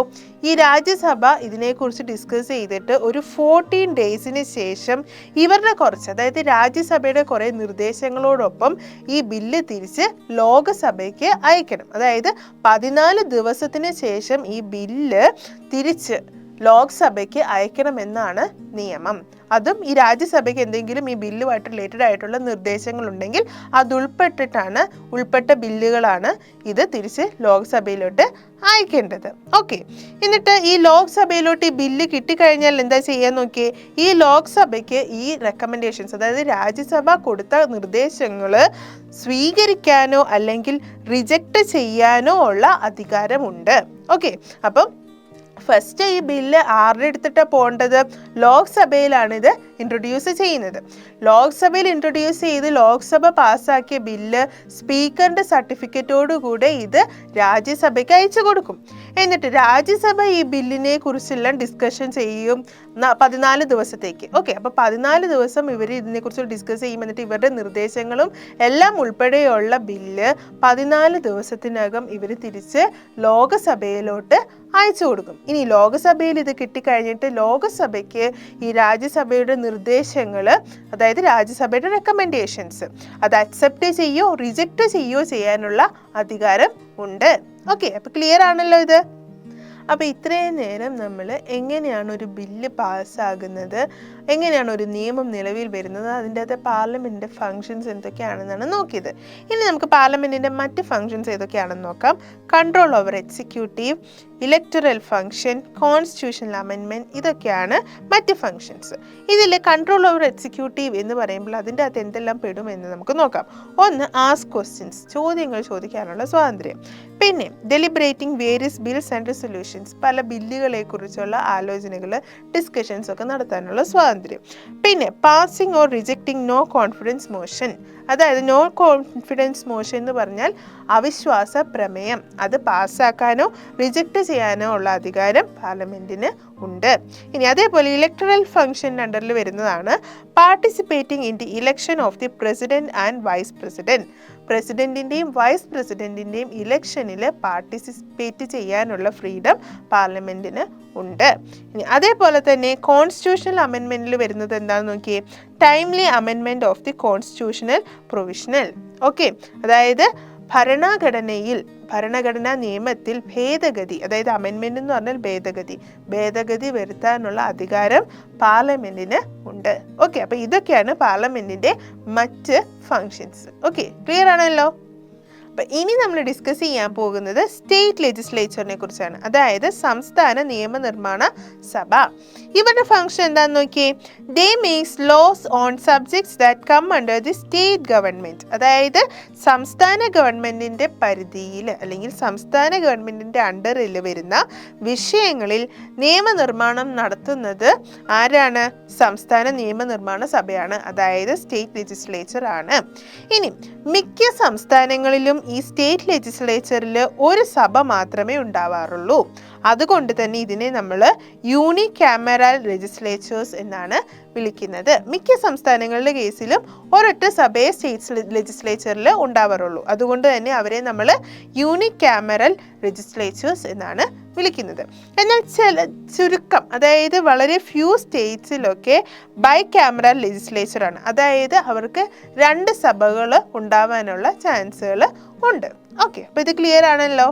ഈ രാജ്യസഭ ഇതിനെക്കുറിച്ച് ഡിസ്കസ് ചെയ്തിട്ട് ഒരു 14 ഡേയ്സിന് ശേഷം ഇവരുടെ കുറച്ച്, അതായത് രാജ്യസഭയുടെ കുറേ നിർദ്ദേശങ്ങളോടൊപ്പം ഈ ബില്ല് തിരിച്ച് ലോകസഭയ്ക്ക് അയക്കണം. അതായത് 14 ദിവസത്തിന് ശേഷം ഈ ബില്ല് തിരിച്ച് ലോക്സഭയ്ക്ക് അയക്കണമെന്നാണ് നിയമം. അതും ഈ രാജ്യസഭയ്ക്ക് എന്തെങ്കിലും ഈ ബില്ലുമായിട്ട് റിലേറ്റഡ് ആയിട്ടുള്ള നിർദ്ദേശങ്ങളുണ്ടെങ്കിൽ ഉൾപ്പെട്ട ബില്ലുകളാണ് ഇത് തിരിച്ച് ലോക്സഭയിലോട്ട് അയക്കേണ്ടത്. ഓക്കെ, എന്നിട്ട് ഈ ലോക്സഭയിലോട്ട് ഈ ബില്ല് കിട്ടിക്കഴിഞ്ഞാൽ എന്താ ചെയ്യാൻ നോക്കിയേ? ഈ ലോക്സഭയ്ക്ക് ഈ റെക്കമെൻഡേഷൻസ്, അതായത് രാജ്യസഭ കൊടുത്ത നിർദ്ദേശങ്ങൾ സ്വീകരിക്കാനോ അല്ലെങ്കിൽ റിജക്റ്റ് ചെയ്യാനോ ഉള്ള അധികാരമുണ്ട്. ഓക്കെ, അപ്പം ഫസ്റ്റ് ഈ ബില്ല് ആരുടെ അടുത്തിട്ടാണ് പോകേണ്ടത്? ലോക്സഭയിലാണ് ഇത് ഇൻട്രൊഡ്യൂസ് ചെയ്യുന്നത്. ലോക്സഭയിൽ ഇൻട്രൊഡ്യൂസ് ചെയ്ത് ലോക്സഭ പാസ്സാക്കിയ ബില്ല് സ്പീക്കറിൻ്റെ സർട്ടിഫിക്കറ്റോടുകൂടെ ഇത് രാജ്യസഭയ്ക്ക് അയച്ചു കൊടുക്കും. എന്നിട്ട് രാജ്യസഭ ഈ ബില്ലിനെ കുറിച്ചെല്ലാം ഡിസ്കഷൻ ചെയ്യും 14 ദിവസത്തേക്ക്. ഓക്കെ, അപ്പോൾ 14 ദിവസം ഇവർ ഇതിനെക്കുറിച്ച് ഡിസ്കസ് ചെയ്യും. എന്നിട്ട് ഇവരുടെ നിർദ്ദേശങ്ങളും എല്ലാം ഉൾപ്പെടെയുള്ള ബില്ല് 14 ദിവസത്തിനകം ഇവർ തിരിച്ച് ലോകസഭയിലോട്ട് അയച്ചു കൊടുക്കും. ഇനി ലോകസഭയിൽ ഇത് കിട്ടിക്കഴിഞ്ഞിട്ട് ലോകസഭയ്ക്ക് ഈ രാജ്യസഭയുടെ നിർദ്ദേശങ്ങൾ, അതായത് രാജ്യസഭയുടെ റെക്കമെൻഡേഷൻസ്, അത് അക്സെപ്റ്റ് ചെയ്യോ റിജക്റ്റ് ചെയ്യോ ചെയ്യാനുള്ള അധികാരം ഉണ്ട്. ഓക്കെ, അപ്പോൾ ക്ലിയർ ആണല്ലോ ഇത്? അപ്പോൾ ഇത്രയും നേരം നമ്മൾ എങ്ങനെയാണ് ഒരു ബില്ല് പാസ്സാകുന്നത്, എങ്ങനെയാണ് ഒരു നിയമം നിലവിൽ വരുന്നത്, അതിൻ്റെ അകത്ത് പാർലമെൻറ്റിൻ്റെ ഫങ്ഷൻസ് എന്തൊക്കെയാണെന്നാണ് നോക്കിയത്. ഇനി നമുക്ക് പാർലമെൻറ്റിൻ്റെ മറ്റ് ഫങ്ഷൻസ് ഏതൊക്കെയാണെന്ന് നോക്കാം. Control over executive, electoral function, constitutional amendment, ഇതൊക്കെയാണ് മറ്റ് ഫങ്ഷൻസ്. ഇതിൽ കൺട്രോൾ ഓവർ എക്സിക്യൂട്ടീവ് എന്ന് പറയുമ്പോൾ അതിൻ്റെ അകത്ത് എന്തെല്ലാം പെടുമെന്ന് നമുക്ക് നോക്കാം. ഒന്ന്, ആസ്ക് ക്വസ്റ്റ്യൻസ്, ചോദ്യങ്ങൾ ചോദിക്കാനുള്ള സ്വാതന്ത്ര്യം. പിന്നെ deliberating various bills and resolutions, പല ബില്ലുകളെ കുറിച്ചുള്ള ആലോചനകൾ, ഡിസ്കഷൻസ് ഒക്കെ നടത്താനുള്ള സ്വാതന്ത്ര്യം. പിന്നെ passing or rejecting no confidence motion, അതായത് നോ കോൺഫിഡൻസ് മോഷൻ എന്ന് പറഞ്ഞാൽ അവിശ്വാസ പ്രമേയം, അത് പാസ്സാക്കാനോ റിജക്റ്റ് ചെയ്യാനോ ഉള്ള അധികാരം പാർലമെൻറ്റിന് ഉണ്ട്. ഇനി അതേപോലെ ഇലക്ടറൽ ഫംഗ്ഷൻ അണ്ടറിൽ വരുന്നതാണ് participating in the election of the president and vice president. പ്രസിഡന്റിൻ്റെയും വൈസ് പ്രസിഡന്റിൻ്റെയും ഇലക്ഷനിൽ പാർട്ടിസിപ്പേറ്റ് ചെയ്യാനുള്ള ഫ്രീഡം പാർലമെൻറ്റിന് ഉണ്ട്. ഇനി അതേപോലെ തന്നെ കോൺസ്റ്റിറ്റ്യൂഷണൽ അമെൻമെൻറ്റിൽ വരുന്നത് എന്താണെന്ന് നോക്കിയേ, timely amendment of the constitutional provisional. Okay, അതായത് ഭരണഘടനാ നിയമത്തിൽ ഭേദഗതി, അതായത് അമെൻമെൻറ്റ് എന്ന് പറഞ്ഞാൽ ഭേദഗതി വരുത്താനുള്ള അധികാരം പാർലമെൻറ്റിന് ഉണ്ട്. ഓക്കെ, അപ്പോൾ ഇതൊക്കെയാണ് പാർലമെൻറ്റിൻ്റെ മറ്റ് ഫങ്ഷൻസ്. ഓക്കെ, ക്ലിയർ ആണല്ലോ? അപ്പം ഇനി നമ്മൾ ഡിസ്കസ് ചെയ്യാൻ പോകുന്നത് സ്റ്റേറ്റ് ലെജിസ്ലേച്ചറിനെ കുറിച്ചാണ്, അതായത് സംസ്ഥാന നിയമനിർമ്മാണ സഭ. ഇവരുടെ ഫംഗ്ഷൻ എന്താണെന്ന് നോക്കിയേ. They makes laws on subjects that come under the state government. അതായത് സംസ്ഥാന ഗവൺമെൻറ്റിൻ്റെ പരിധിയിൽ അല്ലെങ്കിൽ സംസ്ഥാന ഗവൺമെൻറ്റിൻ്റെ അണ്ടറിൽ വരുന്ന വിഷയങ്ങളിൽ നിയമനിർമ്മാണം നടത്തുന്നത് ആരാണ്? സംസ്ഥാന നിയമനിർമ്മാണ സഭയാണ്, അതായത് സ്റ്റേറ്റ് ലെജിസ്ലേച്ചർ ആണ്. ഇനി മിക്ക സംസ്ഥാനങ്ങളിലും ഈ സ്റ്റേറ്റ് ലെജിസ്ലേച്ചറിൽ ഒരു സഭ മാത്രമേ ഉണ്ടാവാറുള്ളൂ. അതുകൊണ്ട് തന്നെ ഇതിനെ നമ്മൾ യൂണികാമറൽ ലെജിസ്ലേച്ചേഴ്സ് എന്നാണ് വിളിക്കുന്നത്. മിക്ക സംസ്ഥാനങ്ങളുടെ കേസിലും ഒരൊറ്റ സഭയെ സ്റ്റേറ്റ് ലെജിസ്ലേച്ചറിൽ ഉണ്ടാവാറുള്ളൂ. അതുകൊണ്ട് തന്നെ അവരെ നമ്മൾ യൂണികാമറൽ ലെജിസ്ലേച്ചേഴ്സ് എന്നാണ് വിളിക്കുന്നത്. എന്നാൽ ചുരുക്കം, അതായത് വളരെ ഫ്യൂ സ്റ്റേറ്റ്സിലൊക്കെ ബൈകാമറൽ ലെജിസ്ലേച്ചറാണ്, അതായത് അവർക്ക് 2 സഭകൾ ഉണ്ടാവാനുള്ള ചാൻസുകൾ ഉണ്ട്. ഓക്കെ, അപ്പോൾ ഇത് ക്ലിയർ ആണല്ലോ.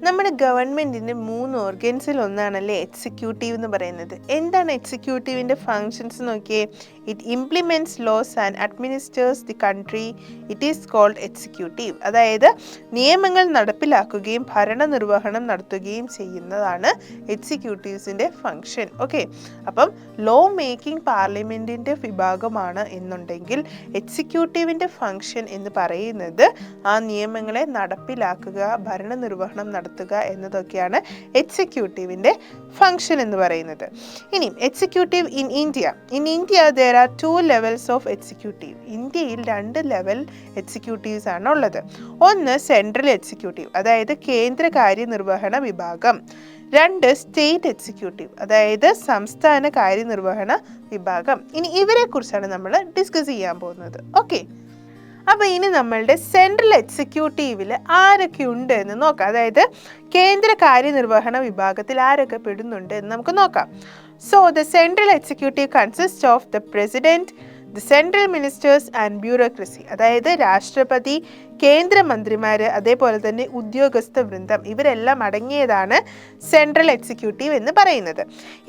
നമ്മുടെ ഗവൺമെൻറ്റിൻ്റെ 3 ഓർഗൻസിൽ ഒന്നാണല്ലേ എക്സിക്യൂട്ടീവ് എന്ന് പറയുന്നത്. എന്താണ് എക്സിക്യൂട്ടീവിൻ്റെ ഫങ്ഷൻസ് നോക്കിയേ. It implements laws and administers the country. It is called executive. അതായത് നിയമങ്ങൾ നടപ്പിലാക്കുകയും ഭരണനിർവഹണം നടത്തുകയും ചെയ്യുന്നതാണ് എക്സിക്യൂട്ടീവ്സിൻ്റെ ഫങ്ഷൻ. ഓക്കെ, അപ്പം ലോ മേക്കിംഗ് പാർലമെൻറ്റിൻ്റെ വിഭാഗമാണ് എന്നുണ്ടെങ്കിൽ എക്സിക്യൂട്ടീവിൻ്റെ ഫങ്ഷൻ എന്ന് പറയുന്നത് ആ നിയമങ്ങളെ നടപ്പിലാക്കുക, ഭരണനിർവഹണം നടത്തുക എന്നതൊക്കെയാണ് എക്സിക്യൂട്ടീവിൻ്റെ ഫങ്ഷൻ എന്ന് പറയുന്നത്. ഇനി executive in India there are 2 levels of executive. ഇന്ത്യയിൽ 2 ലെവൽ എക്സിക്യൂട്ടീവ്സ് ആണ് ഉള്ളത്. ഒന്ന് സെൻട്രൽ എക്സിക്യൂട്ടീവ്, അതായത് കേന്ദ്ര കാര്യനിർവഹണ വിഭാഗം. 2 സ്റ്റേറ്റ് എക്സിക്യൂട്ടീവ്, അതായത് സംസ്ഥാന കാര്യനിർവഹണ വിഭാഗം. ഇനി ഇവരെ കുറിച്ചാണ് നമ്മൾ ഡിസ്കസ് ചെയ്യാൻ പോകുന്നത്. ഓക്കെ, അപ്പോൾ ഇനി നമ്മളുടെ സെൻട്രൽ എക്സിക്യൂട്ടീവിൽ ആരൊക്കെ ഉണ്ട് എന്ന് നോക്കാം. അതായത് കേന്ദ്ര കാര്യനിർവഹണ വിഭാഗത്തിൽ ആരൊക്കെ പെടുന്നുണ്ട് എന്ന് നമുക്ക് നോക്കാം. So the central executive consist of the president, the central ministers and bureaucracy. അതായത് രാഷ്ട്രപതി, കേന്ദ്രമന്ത്രിമാർ, അതേപോലെ തന്നെ ഉദ്യോഗസ്ഥ വൃന്ദം, ഇവരെല്ലാം അടങ്ങിയതാണ് സെൻട്രൽ എക്സിക്യൂട്ടീവ് എന്ന് പറയുന്നത്.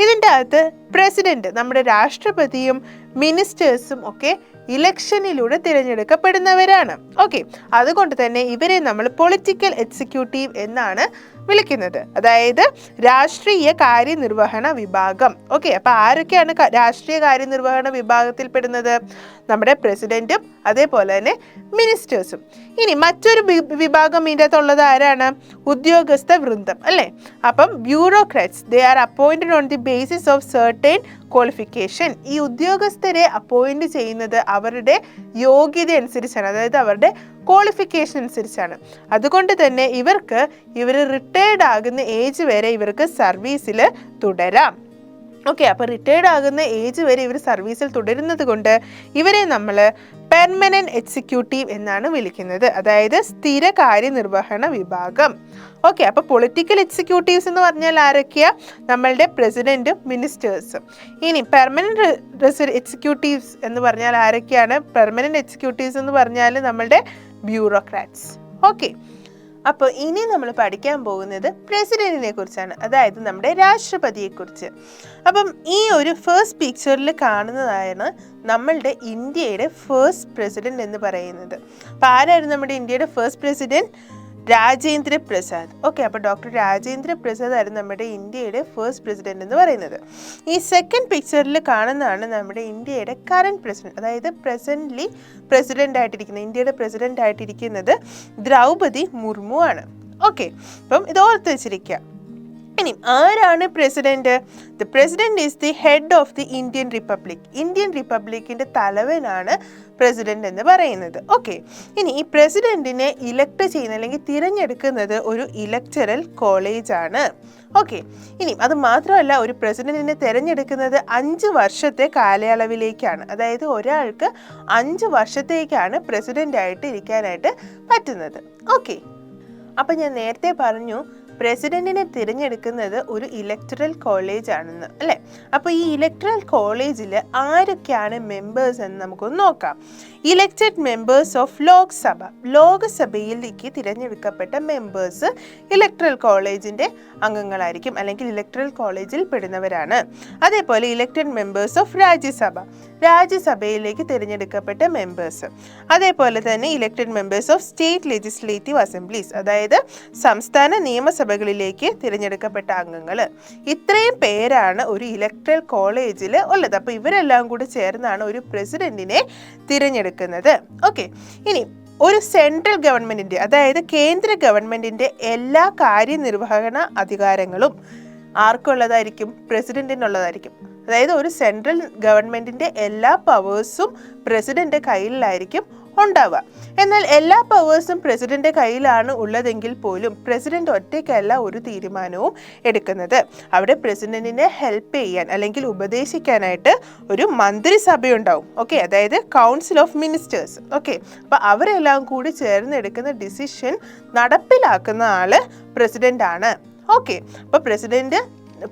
ഇതിൻ്റെ അകത്ത് പ്രസിഡന്റ്, നമ്മുടെ രാഷ്ട്രപതിയും മിനിസ്റ്റേഴ്സും ഒക്കെ ഇലക്ഷനിലൂടെ തിരഞ്ഞെടുക്കപ്പെടുന്നവരാണ്. ഓക്കെ, അതുകൊണ്ട് തന്നെ ഇവരെ നമ്മൾ പൊളിറ്റിക്കൽ എക്സിക്യൂട്ടീവ് എന്നാണ് വിളിക്കുന്നത്, അതായത് രാഷ്ട്രീയ കാര്യനിർവഹണ വിഭാഗം. ഓക്കെ, അപ്പോൾ ആരൊക്കെയാണ് രാഷ്ട്രീയ കാര്യനിർവഹണ വിഭാഗത്തിൽ പെടുന്നത്? നമ്മുടെ പ്രസിഡന്റും അതേപോലെ തന്നെ മിനിസ്റ്റേഴ്സും. ഇനി മറ്റൊരു വിഭാഗം ഇതിൻ്റെ അകത്തുള്ളത് ആരാണ്? ഉദ്യോഗസ്ഥ വൃന്ദം അല്ലേ. അപ്പം bureaucrats, they are appointed on the basis of certain qualification. ഈ ഉദ്യോഗസ്ഥരെ അപ്പോയിന്റ് ചെയ്യുന്നത് അവരുടെ യോഗ്യത അനുസരിച്ചാണ്, അതായത് അവരുടെ ക്വാളിഫിക്കേഷൻ അനുസരിച്ചാണ്. അതുകൊണ്ട് തന്നെ ഇവർ റിട്ടയർഡ് ആകുന്ന ഏജ് വരെ ഇവർക്ക് സർവീസിൽ തുടരാം. ഓക്കെ, അപ്പോൾ റിട്ടയർഡ് ആകുന്ന ഏജ് വരെ ഇവർ സർവീസിൽ തുടരുന്നത് കൊണ്ട് ഇവരെ നമ്മൾ പെർമനന്റ് എക്സിക്യൂട്ടീവ് എന്നാണ് വിളിക്കുന്നത്, അതായത് സ്ഥിര കാര്യനിർവഹണ വിഭാഗം. ഓക്കെ, അപ്പോൾ പൊളിറ്റിക്കൽ എക്സിക്യൂട്ടീവ്സ് എന്ന് പറഞ്ഞാൽ ആരൊക്കെയാ? നമ്മളുടെ പ്രസിഡന്റും മിനിസ്റ്റേഴ്സും. ഇനി പെർമനന്റ് എക്സിക്യൂട്ടീവ്സ് എന്ന് പറഞ്ഞാൽ ആരൊക്കെയാണ്? പെർമനന്റ് എക്സിക്യൂട്ടീവ്സ് എന്ന് പറഞ്ഞാൽ നമ്മളുടെ ബ്യൂറോക്രാറ്റ്സ്. ഓക്കെ, അപ്പോൾ ഇനി നമ്മൾ പഠിക്കാൻ പോകുന്നത് പ്രസിഡന്റിനെ കുറിച്ചാണ്, അതായത് നമ്മുടെ രാഷ്ട്രപതിയെക്കുറിച്ച്. അപ്പം ഈ ഒരു ഫസ്റ്റ് പിക്ചറിൽ കാണുന്നതാണ് നമ്മളുടെ ഇന്ത്യയുടെ ഫസ്റ്റ് പ്രസിഡന്റ് എന്ന് പറയുന്നത്. അപ്പോൾ ആരായിരുന്നു നമ്മുടെ ഇന്ത്യയുടെ first president? Rajendra Prasad. Okay, അപ്പോൾ ഡോക്ടർ രാജേന്ദ്ര പ്രസാദ് ആയിരുന്നു നമ്മുടെ ഇന്ത്യയുടെ ഫസ്റ്റ് പ്രസിഡന്റ് എന്ന് പറയുന്നത്. ഈ സെക്കൻഡ് പിക്ചറിൽ കാണുന്നതാണ് നമ്മുടെ ഇന്ത്യയുടെ കറന്റ് പ്രസിഡന്റ്, അതായത് പ്രസന്റ്ലി പ്രസിഡന്റ് ആയിട്ടിരിക്കുന്നത്, ഇന്ത്യയുടെ പ്രസിഡന്റ് ആയിട്ടിരിക്കുന്നത് ദ്രൗപദി മുർമു ആണ്. ഓക്കെ, അപ്പം ഇത് ഓർത്ത് വെച്ചിരിക്കുക. ഇനി ആരാണ് president? The president is the head of the Indian republic. Indian റിപ്പബ്ലിക്കിന്റെ തലവനാണ് പ്രസിഡന്റ് എന്ന് പറയുന്നത്. ഓക്കെ, ഇനി ഈ പ്രസിഡന്റിനെ ഇലക്ട് ചെയ്യുന്ന അല്ലെങ്കിൽ തിരഞ്ഞെടുക്കുന്നത് ഒരു ഇലക്ടറൽ കോളേജ് ആണ്. ഓക്കെ, ഇനി അത് മാത്രമല്ല, ഒരു പ്രസിഡന്റിനെ തിരഞ്ഞെടുക്കുന്നത് 5 വർഷത്തെ കാലയളവിലേക്കാണ്, അതായത് ഒരാൾക്ക് 5 വർഷത്തേക്കാണ് പ്രസിഡന്റ് ആയിട്ട് ഇരിക്കാനായിട്ട് പറ്റുന്നത്. ഓക്കെ, അപ്പം ഞാൻ നേരത്തെ പറഞ്ഞു പ്രസിഡന്റിനെ തിരഞ്ഞെടുക്കുന്നത് ഒരു ഇലക്ടറൽ കോളേജ് ആണെന്ന് അല്ലേ. അപ്പോൾ ഈ ഇലക്ടറൽ കോളേജിൽ ആരൊക്കെയാണ് മെമ്പേഴ്സ് എന്ന് നമുക്കൊന്ന് നോക്കാം. ഇലക്റ്റഡ് മെമ്പേഴ്സ് ഓഫ് ലോക്സഭ, ലോകസഭയിലേക്ക് തിരഞ്ഞെടുക്കപ്പെട്ട മെമ്പേഴ്സ് ഇലക്ടറൽ കോളേജിൻ്റെ അംഗങ്ങളായിരിക്കും, അല്ലെങ്കിൽ ഇലക്ടറൽ കോളേജിൽ പെടുന്നവരാണ്. അതേപോലെ ഇലക്റ്റഡ് മെമ്പേഴ്സ് ഓഫ് രാജ്യസഭ, രാജ്യസഭയിലേക്ക് തിരഞ്ഞെടുക്കപ്പെട്ട മെമ്പേഴ്സ്. അതേപോലെ തന്നെ elected members of state legislative assemblies, അതായത് സംസ്ഥാന നിയമസഭകളിലേക്ക് തിരഞ്ഞെടുക്കപ്പെട്ട അംഗങ്ങൾ. ഇത്രയും പേരാണ് ഒരു ഇലക്ടറൽ കോളേജിൽ ഉള്ളത്. അപ്പോൾ ഇവരെല്ലാം കൂടി ചേർന്നാണ് ഒരു പ്രസിഡന്റിനെ തിരഞ്ഞെടുക്കുന്നത്. ഓക്കെ, ഇനി ഒരു സെൻട്രൽ ഗവൺമെന്റിന്റെ, അതായത് കേന്ദ്ര ഗവൺമെന്റിന്റെ എല്ലാ കാര്യനിർവഹണ അധികാരങ്ങളും ആർക്കുള്ളതായിരിക്കും? പ്രസിഡന്റിനുള്ളതായിരിക്കും. അതായത് ഒരു സെൻട്രൽ ഗവൺമെന്റിന്റെ എല്ലാ പവേഴ്സും പ്രസിഡന്റ് കയ്യിലായിരിക്കും ഉണ്ടാവുക. എന്നാൽ എല്ലാ പവേഴ്സും പ്രസിഡന്റ് കയ്യിലാണ് ഉള്ളതെങ്കിൽ പോലും പ്രസിഡന്റ് ഒറ്റയ്ക്കല്ല ഒരു തീരുമാനവും എടുക്കുന്നത്. അവിടെ പ്രസിഡന്റിനെ ഹെൽപ്പ് ചെയ്യാൻ അല്ലെങ്കിൽ ഉപദേശിക്കാനായിട്ട് ഒരു മന്ത്രിസഭയുണ്ടാവും. ഓക്കെ, അതായത് കൗൺസിൽ ഓഫ് മിനിസ്റ്റേഴ്സ്. ഓക്കെ, അപ്പോൾ അവരെല്ലാം കൂടി ചേർന്ന് എടുക്കുന്ന ഡിസിഷൻ നടപ്പിലാക്കുന്ന ആള് പ്രസിഡന്റ് ആണ്. ഓക്കെ, അപ്പോൾ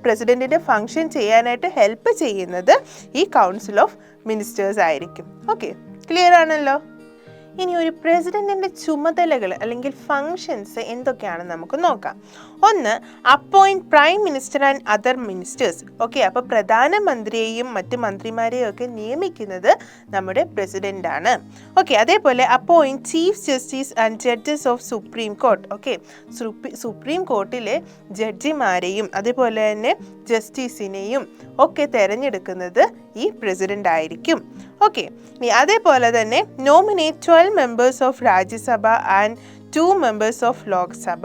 പ്രസിഡന്റിന്റെ ഫംഗ്ഷൻ ചെയ്യാനായിട്ട് ഹെൽപ്പ് ചെയ്യുന്നത് ഈ കൗൺസിൽ ഓഫ് മിനിസ്റ്റേഴ്സ് ആയിരിക്കും. ഓക്കെ, ക്ലിയർ ആണല്ലോ. ഇനി ഒരു പ്രസിഡന്റിന്റെ ചുമതലകൾ അല്ലെങ്കിൽ ഫങ്ഷൻസ് എന്തൊക്കെയാണെന്ന് നമുക്ക് നോക്കാം. ഒന്ന്, appoint prime minister and other ministers. Okay, അപ്പോൾ പ്രധാനമന്ത്രിയെയും മറ്റ് മന്ത്രിമാരെയും ഒക്കെ നിയമിക്കുന്നത് നമ്മുടെ പ്രസിഡന്റ് ആണ്. ഓക്കെ, അതേപോലെ appoint chief justice and judges of supreme court. Okay, supreme കോർട്ടിലെ ജഡ്ജിമാരെയും അതേപോലെ തന്നെ ജസ്റ്റിസിനെയും ഒക്കെ തിരഞ്ഞെടുക്കുന്നത് ഈ പ്രസിഡന്റ് ആയിരിക്കും. ഓക്കെ, ഇനി അതേപോലെ തന്നെ nominate 12 members of Rajya Sabha and 2 members of Lok Sabha.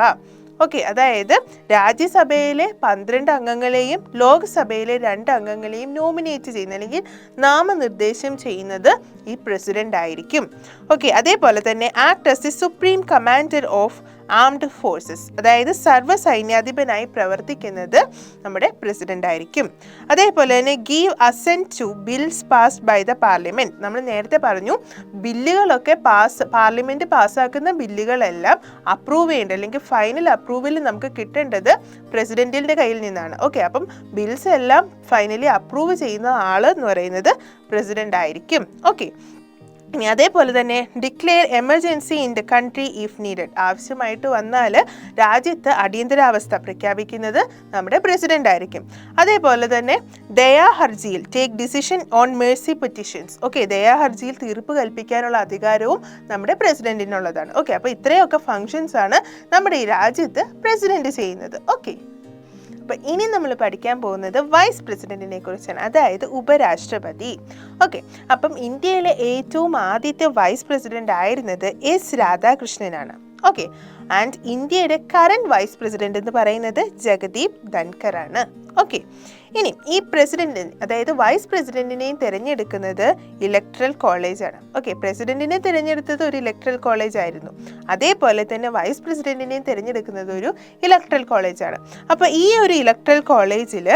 Okay, അതായത് രാജ്യസഭയിലെ 12 അംഗങ്ങളെയും ലോക്സഭയിലെ 2 അംഗങ്ങളെയും നോമിനേറ്റ് ചെയ്യുന്ന അല്ലെങ്കിൽ നാമനിർദ്ദേശം ചെയ്യുന്നത് ഈ പ്രസിഡന്റ് ആയിരിക്കും. ഓക്കെ, അതേപോലെ തന്നെ act as the supreme commander of armed forces, അതായത് സർവ്വസൈന്യാധിപനായി പ്രവർത്തിക്കുന്നത് നമ്മുടെ പ്രസിഡന്റ് ആയിരിക്കും. അതേപോലെ തന്നെ give assent to bills passed by the parliament. നമ്മൾ നേരത്തെ പറഞ്ഞു ബില്ലുകളൊക്കെ പാർലമെന്റ് പാസ്സാക്കുന്ന ബില്ലുകളെല്ലാം അപ്രൂവ് ചെയ്യേണ്ടത് അല്ലെങ്കിൽ ഫൈനൽ അപ്രൂവൽ നമുക്ക് കിട്ടേണ്ടത് പ്രസിഡന്റിന്റെ കയ്യിൽ നിന്നാണ്. ഓക്കെ, അപ്പം ബിൽസ് എല്ലാം ഫൈനലി അപ്രൂവ് ചെയ്യുന്ന ആള് എന്ന് പറയുന്നത് പ്രസിഡന്റ് ആയിരിക്കും. ഓക്കെ, ഇനി അതേപോലെ തന്നെ declare emergency in the country if needed. ആവശ്യമായിട്ട് വന്നാൽ രാജ്യത്ത് അടിയന്തരാവസ്ഥ പ്രഖ്യാപിക്കുന്നത് നമ്മുടെ പ്രസിഡന്റ് ആയിരിക്കും. അതേപോലെ തന്നെ ദയാഹർജിയിൽ take decision on mercy petitions. Okay, ദയാഹർജിയിൽ തീർപ്പ് കൽപ്പിക്കാനുള്ള അധികാരവും നമ്മുടെ പ്രസിഡന്റിനുള്ളതാണ്. ഓക്കെ, അപ്പോൾ ഇത്രയൊക്കെ ഫങ്ഷൻസ് ആണ് നമ്മുടെ ഈ രാജ്യത്ത് പ്രസിഡന്റ് ചെയ്യുന്നത്. ഓക്കെ, അപ്പോൾ ഇനി നമ്മൾ പഠിക്കാൻ പോകുന്നത് വൈസ് പ്രസിഡന്റിനെ കുറിച്ചാണ്, അതായത് ഉപരാഷ്ട്രപതി. ഓക്കെ, അപ്പം ഇന്ത്യയിലെ ഏറ്റവും ആദ്യത്തെ വൈസ് പ്രസിഡന്റ് ആയിരുന്നത് എസ് രാധാകൃഷ്ണനാണ്. ഓക്കെ, ആൻഡ് ഇന്ത്യയുടെ കറന്റ് വൈസ് പ്രസിഡന്റ് എന്ന് പറയുന്നത് ജഗദീപ് ധൻകർ ആണ്. ഓക്കെ, ഇനി ഈ പ്രസിഡന്റ് അതായത് വൈസ് പ്രസിഡന്റിനെയും തിരഞ്ഞെടുക്കുന്നത് ഇലക്ടറൽ കോളേജാണ്. ഓക്കെ, പ്രസിഡന്റിനെ തിരഞ്ഞെടുത്തത് ഒരു ഇലക്ടറൽ കോളേജ് ആയിരുന്നു. അതേപോലെ തന്നെ വൈസ് പ്രസിഡന്റിനെയും തിരഞ്ഞെടുക്കുന്നത് ഒരു ഇലക്ടറൽ കോളേജാണ്. അപ്പോൾ ഈ ഒരു ഇലക്ടറൽ കോളേജിൽ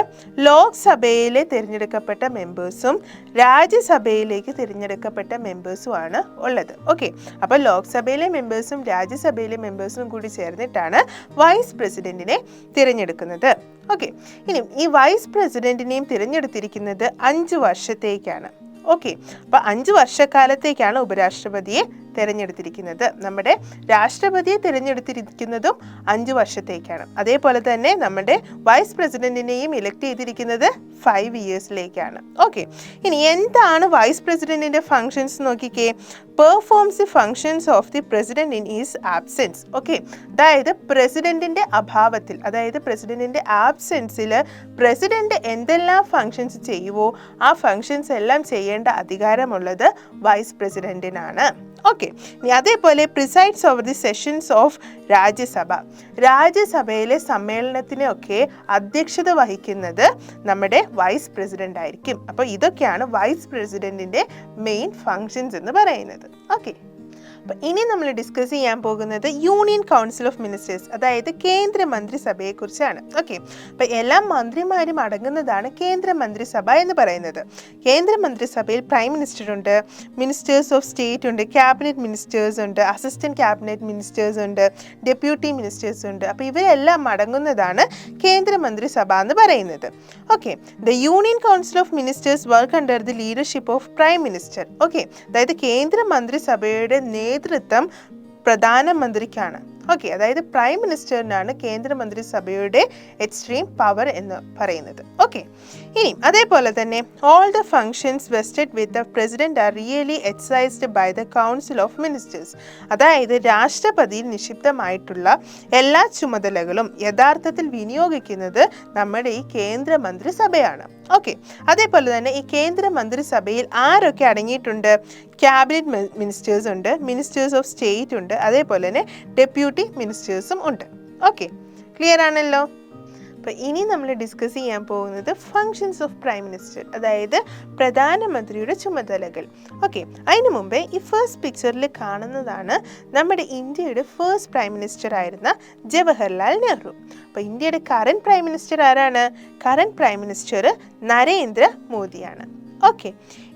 ലോക്സഭയിലെ തിരഞ്ഞെടുക്കപ്പെട്ട മെമ്പേഴ്സും രാജ്യസഭയിലേക്ക് തിരഞ്ഞെടുക്കപ്പെട്ട മെമ്പേഴ്സും ആണ് ഉള്ളത്. ഓക്കെ, അപ്പോൾ ലോക്സഭയിലെ മെമ്പേഴ്സും രാജ്യസഭയിലെ മെമ്പേഴ്സും കൂടി ചേർന്നിട്ടാണ് വൈസ് പ്രസിഡന്റിനെ തിരഞ്ഞെടുക്കുന്നത്. ഓക്കെ, ഇനി ഈ വൈസ് പ്രസിഡന്റിനെയും തിരഞ്ഞെടുത്തിരിക്കുന്നത് 5 വർഷത്തേക്കാണ്. ഓക്കെ, അപ്പോൾ 5 വർഷക്കാലത്തേക്കാണ് ഉപരാഷ്ട്രപതിയെ തിരഞ്ഞെടുത്തിരിക്കുന്നത്. നമ്മുടെ രാഷ്ട്രപതിയെ തിരഞ്ഞെടുത്തിരിക്കുന്നതും 5 വർഷത്തേക്കാണ്. അതേപോലെ തന്നെ നമ്മുടെ വൈസ് പ്രസിഡന്റിനെയും ഇലക്ട് ചെയ്തിരിക്കുന്നത് 5 ഇയേഴ്സിലേക്കാണ്. ഓക്കെ, ഇനി എന്താണ് വൈസ് പ്രസിഡന്റിന്റെ ഫങ്ഷൻസ് നോക്കിക്കേ. Performs the functions of the president in is absence. Okay, അതായത് പ്രസിഡന്റിന്റെ അഭാവത്തിൽ, അതായത് പ്രസിഡന്റിന്റെ ആബ്സെൻസിൽ പ്രസിഡന്റ് എന്തെല്ലാം ഫങ്ഷൻസ് ചെയ്യുവോ ആ ഫങ്ഷൻസ് എല്ലാം ചെയ്യേണ്ട അധികാരമുള്ളത് വൈസ് പ്രസിഡന്റിനാണ്. ഓക്കെ, ഇനി അതേപോലെ presides over the sessions of Rajya Sabha. രാജ്യസഭയിലെ സമ്മേളനത്തിനൊക്കെ അധ്യക്ഷത വഹിക്കുന്നത് നമ്മുടെ വൈസ് പ്രസിഡന്റ് ആയിരിക്കും. അപ്പോൾ ഇതൊക്കെയാണ് വൈസ് പ്രസിഡന്റിന്റെ മെയിൻ ഫങ്ഷൻസ് എന്ന് പറയുന്നത്. ഓക്കെ, അപ്പോൾ ഇനി നമ്മൾ ഡിസ്കസ് ചെയ്യാൻ പോകുന്നത് യൂണിയൻ കൗൺസിൽ ഓഫ് മിനിസ്റ്റേഴ്സ്, അതായത് കേന്ദ്രമന്ത്രിസഭയെക്കുറിച്ചാണ്. ഓക്കെ, അപ്പോൾ എല്ലാ മന്ത്രിമാരും അടങ്ങുന്നതാണ് കേന്ദ്രമന്ത്രിസഭ എന്ന് പറയുന്നത്. കേന്ദ്രമന്ത്രിസഭയിൽ പ്രൈം മിനിസ്റ്റർ ഉണ്ട്, മിനിസ്റ്റേഴ്സ് ഓഫ് സ്റ്റേറ്റ് ഉണ്ട്, ക്യാബിനറ്റ് മിനിസ്റ്റേഴ്സ് ഉണ്ട്, അസിസ്റ്റന്റ് ക്യാബിനറ്റ് മിനിസ്റ്റേഴ്സ് ഉണ്ട്, ഡെപ്യൂട്ടി മിനിസ്റ്റേഴ്സ് ഉണ്ട്. അപ്പോൾ ഇവരെല്ലാം അടങ്ങുന്നതാണ് കേന്ദ്രമന്ത്രിസഭ എന്ന് പറയുന്നത്. Okay, the union council of ministers work under the leadership of prime minister. Okay, അതായത് കേന്ദ്രമന്ത്രിസഭയുടെ നേതൃത്വം പ്രധാനമന്ത്രിക്കാണ്. ഓക്കെ, അതായത് പ്രൈം മിനിസ്റ്ററിനാണ് കേന്ദ്രമന്ത്രിസഭയുടെ എക്സ്ട്രീം പവർ എന്ന് പറയുന്നത്. ഓക്കെ, ഇനി അതേപോലെ തന്നെ all the functions vested with the president are really exercised by the council of ministers. അതായത് രാഷ്ട്രപതിയിൽ നിക്ഷിപ്തമായിട്ടുള്ള എല്ലാ ചുമതലകളും യഥാർത്ഥത്തിൽ വിനിയോഗിക്കുന്നത് നമ്മുടെ ഈ കേന്ദ്രമന്ത്രിസഭയാണ്. ഓക്കെ, അതേപോലെ തന്നെ ഈ കേന്ദ്രമന്ത്രിസഭയിൽ ആരൊക്കെ അടങ്ങിയിട്ടുണ്ട്? ക്യാബിനറ്റ് മിനിസ്റ്റേഴ്സ് ഉണ്ട്, മിനിസ്റ്റേഴ്സ് ഓഫ് സ്റ്റേറ്റ് ഉണ്ട്, അതേപോലെ തന്നെ ഡെപ്യൂട്ടി മിനിസ്റ്റേഴ്സും ഉണ്ട്. ഓക്കെ, ക്ലിയർ ആണല്ലോ? അപ്പോൾ ഇനി നമ്മൾ ഡിസ്കസ് ചെയ്യാൻ പോകുന്നത് ഫങ്ഷൻസ് ഓഫ് പ്രൈം മിനിസ്റ്റർ, അതായത് പ്രധാനമന്ത്രിയുടെ ചുമതലകൾ. ഓക്കെ, അതിനു മുമ്പേ ഈ ഫസ്റ്റ് പിക്ചറിൽ കാണുന്നതാണ് നമ്മുടെ ഇന്ത്യയുടെ ഫസ്റ്റ് പ്രൈം മിനിസ്റ്റർ ആയിരുന്ന ജവഹർലാൽ നെഹ്റു. അപ്പോൾ ഇന്ത്യയുടെ കറന്റ് പ്രൈം മിനിസ്റ്റർ ആരാണ്? കറന്റ് പ്രൈം മിനിസ്റ്റർ നരേന്ദ്ര മോദിയാണ്. ഓക്കെ,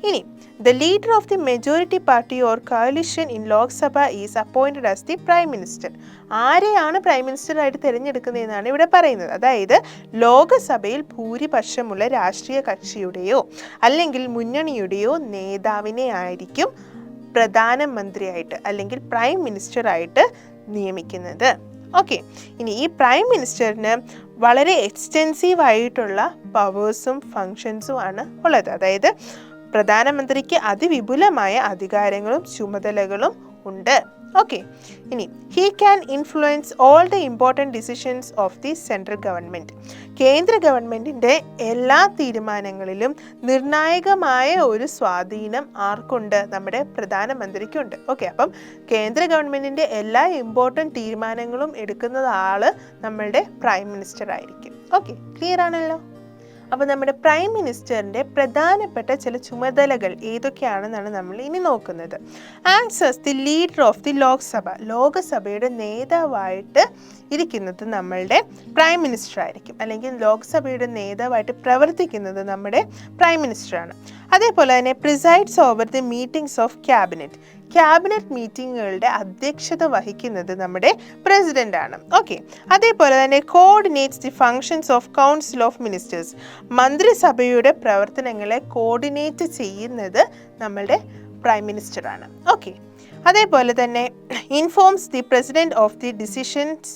ഇനി the leader of the majority party or coalition in Lok Sabha is appointed as the prime minister. ആരെയാണ് പ്രൈം മിനിസ്റ്ററായിട്ട് തിരഞ്ഞെടുക്കുന്നതെന്നാണ് ഇവിടെ പറയുന്നത്. അതായത് ലോകസഭയിൽ ഭൂരിപക്ഷമുള്ള രാഷ്ട്രീയ കക്ഷിയുടെയോ അല്ലെങ്കിൽ മുന്നണിയുടെയോ നേതാവിനെ ആയിരിക്കും പ്രധാനമന്ത്രിയായിട്ട് അല്ലെങ്കിൽ പ്രൈം മിനിസ്റ്ററായിട്ട് നിയമിക്കുന്നത്. ഓക്കെ, ഇനി ഈ പ്രൈം മിനിസ്റ്ററിന് വളരെ എക്സ്റ്റെൻസീവ് ആയിട്ടുള്ള പവേഴ്സും ഫങ്ഷൻസും ആണ് ഉള്ളത്. അതായത് പ്രധാനമന്ത്രിക്ക് അതിവിപുലമായ അധികാരങ്ങളും ചുമതലകളും ഉണ്ട്. ഓക്കെ, ഇനി he can influence all the important decisions of the central government. കേന്ദ്ര ഗവൺമെൻറ്റിൻ്റെ എല്ലാ തീരുമാനങ്ങളിലും നിർണായകമായ ഒരു സ്വാധീനം ആർക്കുണ്ട്? നമ്മുടെ പ്രധാനമന്ത്രിക്കുണ്ട്. ഓക്കെ, അപ്പം കേന്ദ്ര ഗവൺമെൻറ്റിൻ്റെ എല്ലാ ഇമ്പോർട്ടൻറ്റ് തീരുമാനങ്ങളും എടുക്കുന്നത് ആള് നമ്മളുടെ പ്രൈം മിനിസ്റ്റർ ആയിരിക്കും. ഓക്കെ, ക്ലിയർ ആണല്ലോ? അപ്പോൾ നമ്മുടെ പ്രൈം മിനിസ്റ്ററിൻ്റെ പ്രധാനപ്പെട്ട ചില ചുമതലകൾ ഏതൊക്കെയാണെന്നാണ് നമ്മൾ ഇനി നോക്കുന്നത്. Acts as the leader of the Lok Sabha. ലോകസഭയുടെ നേതാവായിട്ട് ഇരിക്കുന്നത് നമ്മളുടെ പ്രൈം മിനിസ്റ്റർ ആയിരിക്കും, അല്ലെങ്കിൽ ലോക്സഭയുടെ നേതാവായിട്ട് പ്രവർത്തിക്കുന്നത് നമ്മുടെ പ്രൈം മിനിസ്റ്ററാണ്. അതേപോലെ തന്നെ presides over the meetings of cabinet. Cabinet മീറ്റിങ്ങുകളുടെ അധ്യക്ഷത വഹിക്കുന്നത് നമ്മുടെ പ്രസിഡന്റ് ആണ്. ഓക്കെ, അതേപോലെ തന്നെ coordinates the functions of council of ministers. മന്ത്രിസഭയുടെ പ്രവർത്തനങ്ങളെ കോർഡിനേറ്റ് ചെയ്യുന്നത് നമ്മളുടെ പ്രൈം മിനിസ്റ്റർ ആണ്. ഓക്കെ, അതേപോലെ തന്നെ informs the president of the decisions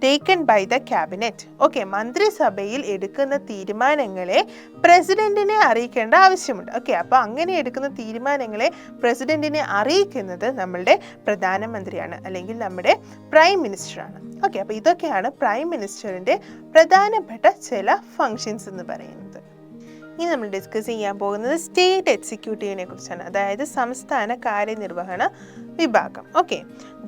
taken by the cabinet. Okay, മന്ത്രിസഭയിൽ എടുക്കുന്ന തീരുമാനങ്ങളെ പ്രസിഡന്റിനെ അറിയിക്കേണ്ട ആവശ്യമുണ്ട്. ഓക്കെ, അപ്പോൾ അങ്ങനെ എടുക്കുന്ന തീരുമാനങ്ങളെ പ്രസിഡന്റിനെ അറിയിക്കുന്നത് നമ്മളുടെ പ്രധാനമന്ത്രിയാണ്, അല്ലെങ്കിൽ നമ്മുടെ പ്രൈം മിനിസ്റ്ററാണ്. ഓക്കെ, അപ്പോൾ ഇതൊക്കെയാണ് പ്രൈം മിനിസ്റ്ററിൻ്റെ പ്രധാനപ്പെട്ട ചില ഫങ്ഷൻസ് എന്ന് പറയുന്നത്. ഇനി നമ്മൾ ഡിസ്കസ് ചെയ്യാൻ പോകുന്നത് സ്റ്റേറ്റ് എക്സിക്യൂട്ടീവിനെ കുറിച്ചാണ്, അതായത് സംസ്ഥാന കാര്യനിർവഹണ വിഭാഗം. Okay,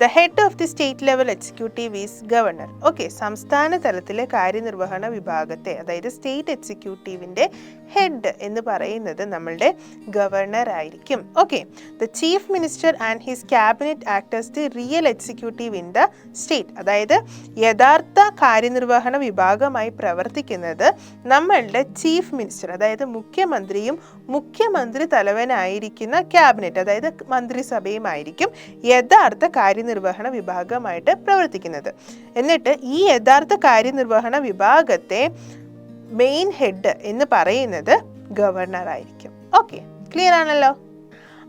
the head of the state level executive is governor. Okay, സംസ്ഥാന തലത്തിലെ കാര്യനിർവഹണ വിഭാഗത്തെ, അതായത് സ്റ്റേറ്റ് എക്സിക്യൂട്ടീവിൻ്റെ ഹെഡ് എന്ന് പറയുന്നത് നമ്മളുടെ ഗവർണർ ആയിരിക്കും. Okay, the chief minister and his cabinet act as the real executive in the state. അതായത് യഥാർത്ഥ കാര്യനിർവഹണ വിഭാഗമായി പ്രവർത്തിക്കുന്നത് നമ്മളുടെ ചീഫ് മിനിസ്റ്റർ, അതായത് മുഖ്യമന്ത്രിയും മുഖ്യമന്ത്രി തലവനായിരിക്കുന്ന ക്യാബിനറ്റ്, അതായത് മന്ത്രിസഭയുമായിരിക്കും യഥാർത്ഥ കാര്യനിർവഹണ വിഭാഗമായിട്ട് പ്രവർത്തിക്കുന്നത്. എന്നിട്ട് ഈ യഥാർത്ഥ കാര്യനിർവഹണ വിഭാഗത്തെ മെയിൻ ഹെഡ് എന്ന് പറയുന്നത് ഗവർണർ ആയിരിക്കും. ഓക്കെ, ക്ലിയർ ആണല്ലോ?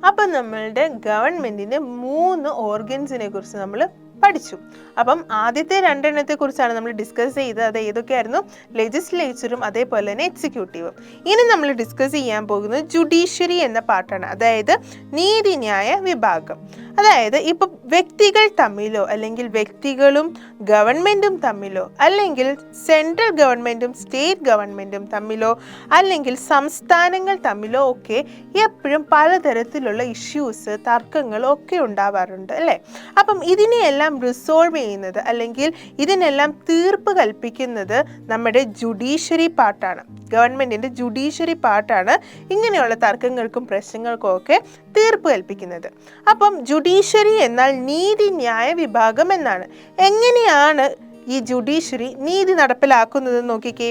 അപ്പം നമ്മളുടെ ഗവൺമെൻറ്റിന് 3 ഓർഗൻസിനെ കുറിച്ച് നമ്മൾ പഠിച്ചു. അപ്പം ആദ്യത്തെ 2 എണ്ണത്തെ കുറിച്ചാണ് നമ്മൾ ഡിസ്കസ് ചെയ്തത്. അത് ഏതൊക്കെയായിരുന്നു? ലെജിസ്ലേച്ചറും അതേപോലെ തന്നെ എക്സിക്യൂട്ടീവും. ഇനി നമ്മൾ ഡിസ്കസ് ചെയ്യാൻ പോകുന്നത് ജുഡീഷ്യറി എന്ന പാർട്ടാണ്, അതായത് നീതിന്യായ വിഭാഗം. അതായത് ഇപ്പം വ്യക്തികൾ തമ്മിലോ അല്ലെങ്കിൽ വ്യക്തികളും ഗവൺമെൻറ്റും തമ്മിലോ അല്ലെങ്കിൽ സെൻട്രൽ ഗവൺമെൻറ്റും സ്റ്റേറ്റ് ഗവൺമെൻറ്റും തമ്മിലോ അല്ലെങ്കിൽ സംസ്ഥാനങ്ങൾ തമ്മിലോ ഒക്കെ എപ്പോഴും പലതരത്തിലുള്ള ഇഷ്യൂസ്, തർക്കങ്ങൾ ഒക്കെ ഉണ്ടാവാറുണ്ട് അല്ലേ? അപ്പം ഇതിനെയെല്ലാം ഇതിനെല്ലാം റിസോൾവ് ചെയ്യുന്നത് അല്ലെങ്കിൽ ഇതിനെല്ലാം തീർപ്പ് കൽപ്പിക്കുന്നത് നമ്മുടെ ജുഡീഷ്യറി പാർട്ടാണ്. ഗവൺമെൻറ്റിൻ്റെ ജുഡീഷ്യറി പാർട്ടാണ് ഇങ്ങനെയുള്ള തർക്കങ്ങൾക്കും പ്രശ്നങ്ങൾക്കും ഒക്കെ തീർപ്പ് കൽപ്പിക്കുന്നത്. അപ്പം ജുഡീഷ്യറി എന്നാൽ നീതിന്യായ വിഭാഗം എന്നാണ്. എങ്ങനെയാണ് ഈ ജുഡീഷ്യറി നീതി നടപ്പിലാക്കുന്നത് നോക്കിക്കേ,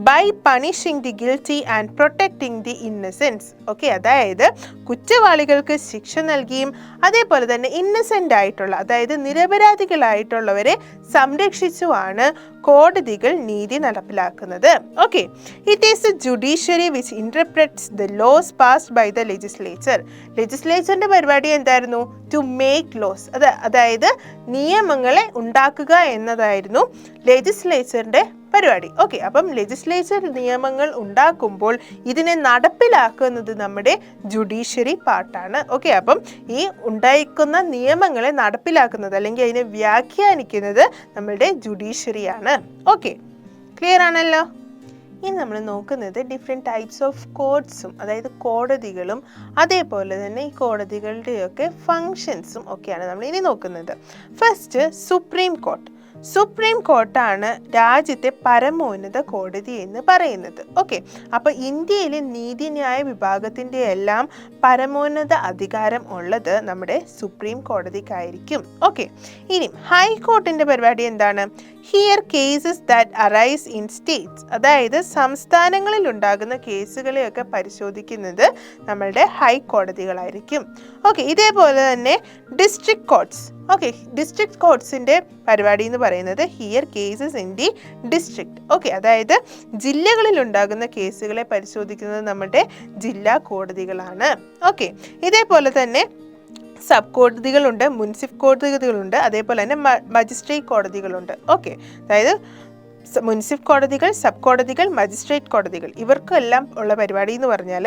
by punishing the guilty and protecting the innocence. Okay, അതായത് കുറ്റവാളികൾക്ക് ശിക്ഷ നൽകിയും അതേപോലെ തന്നെ ഇന്നസെൻ്റ് ആയിട്ടുള്ള, അതായത് നിരപരാധികളായിട്ടുള്ളവരെ സംരക്ഷിച്ചുമാണ് കോടതികൾ നീതി നടപ്പിലാക്കുന്നത്. Okay, it is the judiciary which interprets the laws passed by the legislature. ലെജിസ്ലേച്ചറിൻ്റെ പരിപാടി എന്തായിരുന്നു? ടു മേക്ക് ലോസ്, അതായത് നിയമങ്ങളെ ഉണ്ടാക്കുക എന്നതായിരുന്നു ലെജിസ്ലേച്ചറിൻ്റെ പരിപാടി. ഓക്കെ, അപ്പം ലെജിസ്ലേച്ചർ നിയമങ്ങൾ ഉണ്ടാക്കുമ്പോൾ ഇതിനെ നടപ്പിലാക്കുന്നത് നമ്മുടെ ജുഡീഷ്യറി പാർട്ടാണ്. ഓക്കെ, അപ്പം ഈ ഉണ്ടായിരിക്കുന്ന നിയമങ്ങളെ നടപ്പിലാക്കുന്നത് അല്ലെങ്കിൽ അതിനെ വ്യാഖ്യാനിക്കുന്നത് നമ്മുടെ ജുഡീഷ്യറിയാണ്. ഓക്കെ, ക്ലിയർ ആണല്ലോ? ഇനി നമ്മൾ നോക്കുന്നത് ഡിഫറെൻറ്റ് ടൈപ്സ് ഓഫ് കോർട്സും, അതായത് കോടതികളും അതേപോലെ തന്നെ ഈ കോടതികളുടെയൊക്കെ ഫങ്ഷൻസും ഒക്കെയാണ് നമ്മൾ ഇനി നോക്കുന്നത്. First, supreme court. സുപ്രീം കോർട്ടാണ് രാജ്യത്തെ പരമോന്നത കോടതി എന്ന് പറയുന്നത്. ഓക്കെ, അപ്പോൾ ഇന്ത്യയിലെ നീതിന്യായ വിഭാഗത്തിൻ്റെ എല്ലാം പരമോന്നത അധികാരം ഉള്ളത് നമ്മുടെ സുപ്രീം കോടതിക്കായിരിക്കും. ഓക്കെ, ഇനി ഹൈക്കോർട്ടിൻ്റെ പരിപാടി എന്താണ്? Here cases that arise in States, അതായത് സംസ്ഥാനങ്ങളിൽ ഉണ്ടാകുന്ന കേസുകളെയൊക്കെ പരിശോധിക്കുന്നത് നമ്മളുടെ ഹൈക്കോടതികളായിരിക്കും. ഓക്കെ, ഇതേപോലെ തന്നെ ഡിസ്ട്രിക്ട് കോർട്സ്. ഓക്കെ, ഡിസ്ട്രിക്ട് കോർട്സിൻ്റെ പരിപാടി എന്ന് പറയുന്നത് here cases in the district. Okay, അതായത് ജില്ലകളിൽ ഉണ്ടാകുന്ന കേസുകളെ പരിശോധിക്കുന്നത് നമ്മുടെ ജില്ലാ കോടതികളാണ്. ഓക്കെ, ഇതേപോലെ തന്നെ സബ് കോടതികളുണ്ട്, മുനിസിപ്പൽ കോടതികളുണ്ട്, അതേപോലെ തന്നെ മജിസ്ട്രേറ്റ് കോടതികളുണ്ട്. ഓക്കെ, അതായത് മുനിസിപ്പൽ കോടതികൾ, സബ് കോടതികൾ, മജിസ്ട്രേറ്റ് കോടതികൾ, ഇവർക്കെല്ലാം ഉള്ള പരിപാടി എന്ന് പറഞ്ഞാൽ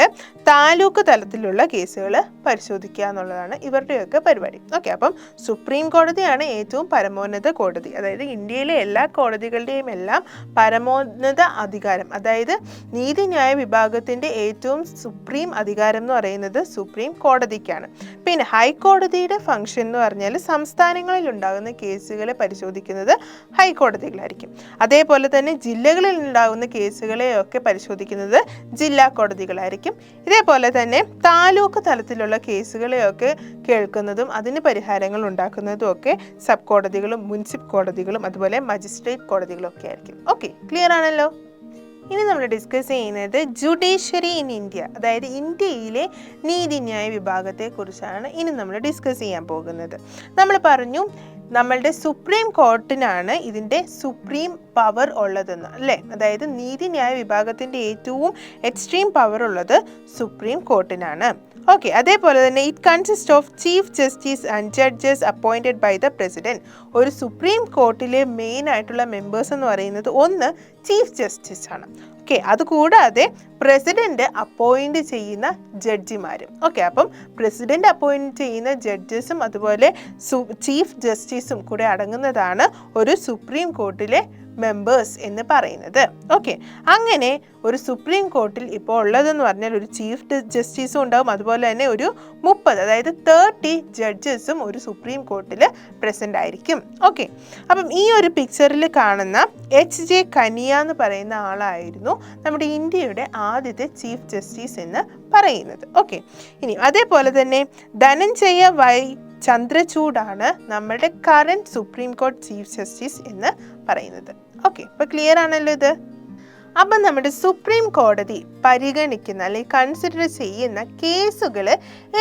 താലൂക്ക് തലത്തിലുള്ള കേസുകൾ പരിശോധിക്കുക എന്നുള്ളതാണ് ഇവരുടെയൊക്കെ പരിപാടി. ഓക്കെ, അപ്പം സുപ്രീം കോടതിയാണ് ഏറ്റവും പരമോന്നത കോടതി. അതായത് ഇന്ത്യയിലെ എല്ലാ കോടതികളുടെയും എല്ലാം പരമോന്നത അധികാരം, അതായത് നീതിന്യായ വിഭാഗത്തിൻ്റെ ഏറ്റവും സുപ്രീം അധികാരം എന്ന് പറയുന്നത് സുപ്രീം കോടതിക്കാണ്. പിന്നെ ഹൈക്കോടതിയുടെ ഫംഗ്ഷൻ എന്ന് പറഞ്ഞാൽ സംസ്ഥാനങ്ങളിൽ ഉണ്ടാകുന്ന കേസുകളെ പരിശോധിക്കുന്നത് ഹൈക്കോടതികളായിരിക്കും. അതേപോലെ തന്നെ ജില്ലകളിൽ ഉണ്ടാകുന്ന കേസുകളെയൊക്കെ പരിശോധിക്കുന്നത് ജില്ലാ കോടതികളായിരിക്കും. ഇതേപോലെ തന്നെ താലൂക്ക് തലത്തിലുള്ള കേസുകളെയൊക്കെ കേൾക്കുന്നതും അതിന് പരിഹാരങ്ങൾ ഉണ്ടാക്കുന്നതും ഒക്കെ സബ് കോടതികളും മുനിസിപ്പൽ കോടതികളും അതുപോലെ മജിസ്ട്രേറ്റ് കോടതികളും ഒക്കെ ആയിരിക്കും. ഓക്കെ, ക്ലിയർ ആണല്ലോ? ഇനി നമ്മൾ ഡിസ്കസ് ചെയ്യുന്നത് ജുഡീഷ്യറി ഇൻ ഇന്ത്യ, അതായത് ഇന്ത്യയിലെ നീതിന്യായ വിഭാഗത്തെക്കുറിച്ചാണ് ഇനി നമ്മൾ ഡിസ്കസ് ചെയ്യാൻ പോകുന്നത്. നമ്മൾ പറഞ്ഞു നമ്മളുടെ സുപ്രീം കോർട്ടിനാണ് ഇതിൻ്റെ സുപ്രീം പവർ ഉള്ളതെന്ന്, അല്ലേ? അതായത് നീതിന്യായ വിഭാഗത്തിൻ്റെ ഏറ്റവും എക്സ്ട്രീം പവർ ഉള്ളത് സുപ്രീം കോർട്ടിനാണ്. ഓക്കെ, അതേപോലെ തന്നെ it consist of chief justice and judges appointed by the president. ഒരു സുപ്രീം കോർട്ടിലെ മെയിൻ ആയിട്ടുള്ള മെമ്പേഴ്സ് എന്ന് പറയുന്നത് ഒന്ന് ചീഫ് ജസ്റ്റിസ് ആണ്. ഓക്കെ, അതുകൂടാതെ പ്രസിഡന്റ് അപ്പോയിൻറ്റ് ചെയ്യുന്ന ജഡ്ജിമാരും. ഓക്കെ, അപ്പം പ്രസിഡന്റ് അപ്പോയിൻറ്റ് ചെയ്യുന്ന ജഡ്ജസും അതുപോലെ ചീഫ് ജസ്റ്റിസും കൂടെ അടങ്ങുന്നതാണ് ഒരു സുപ്രീം കോർട്ടിലെ മെമ്പേഴ്സ് എന്ന് പറയുന്നത്. ഓക്കെ, അങ്ങനെ ഒരു സുപ്രീം കോർട്ടിൽ ഇപ്പോൾ ഉള്ളതെന്ന് പറഞ്ഞാൽ ഒരു ചീഫ് ജസ്റ്റിസും ഉണ്ടാവും, അതുപോലെ തന്നെ ഒരു 30 അതായത് 30 ജഡ്ജസും ഒരു സുപ്രീം കോർട്ടിൽ പ്രസൻ്റ് ആയിരിക്കും. ഓക്കെ, അപ്പം ഈ ഒരു പിക്ചറിൽ കാണുന്ന HJ കനിയ എന്ന് പറയുന്ന ആളായിരുന്നു നമ്മുടെ ഇന്ത്യയുടെ ആദ്യത്തെ ചീഫ് ജസ്റ്റിസ് എന്ന് പറയുന്നത്. ഓക്കെ, ഇനി അതേപോലെ തന്നെ ധനഞ്ജയ വൈ ചന്ദ്രചൂഡാണ് നമ്മളുടെ current supreme court chief justice എന്ന് പറയുന്നത്. ഓക്കെ, അപ്പോൾ ക്ലിയർ ആണല്ലോ ഇത്? അപ്പം നമ്മുടെ സുപ്രീം കോടതി പരിഗണിക്കുന്ന അല്ലെങ്കിൽ കൺസിഡർ ചെയ്യുന്ന കേസുകൾ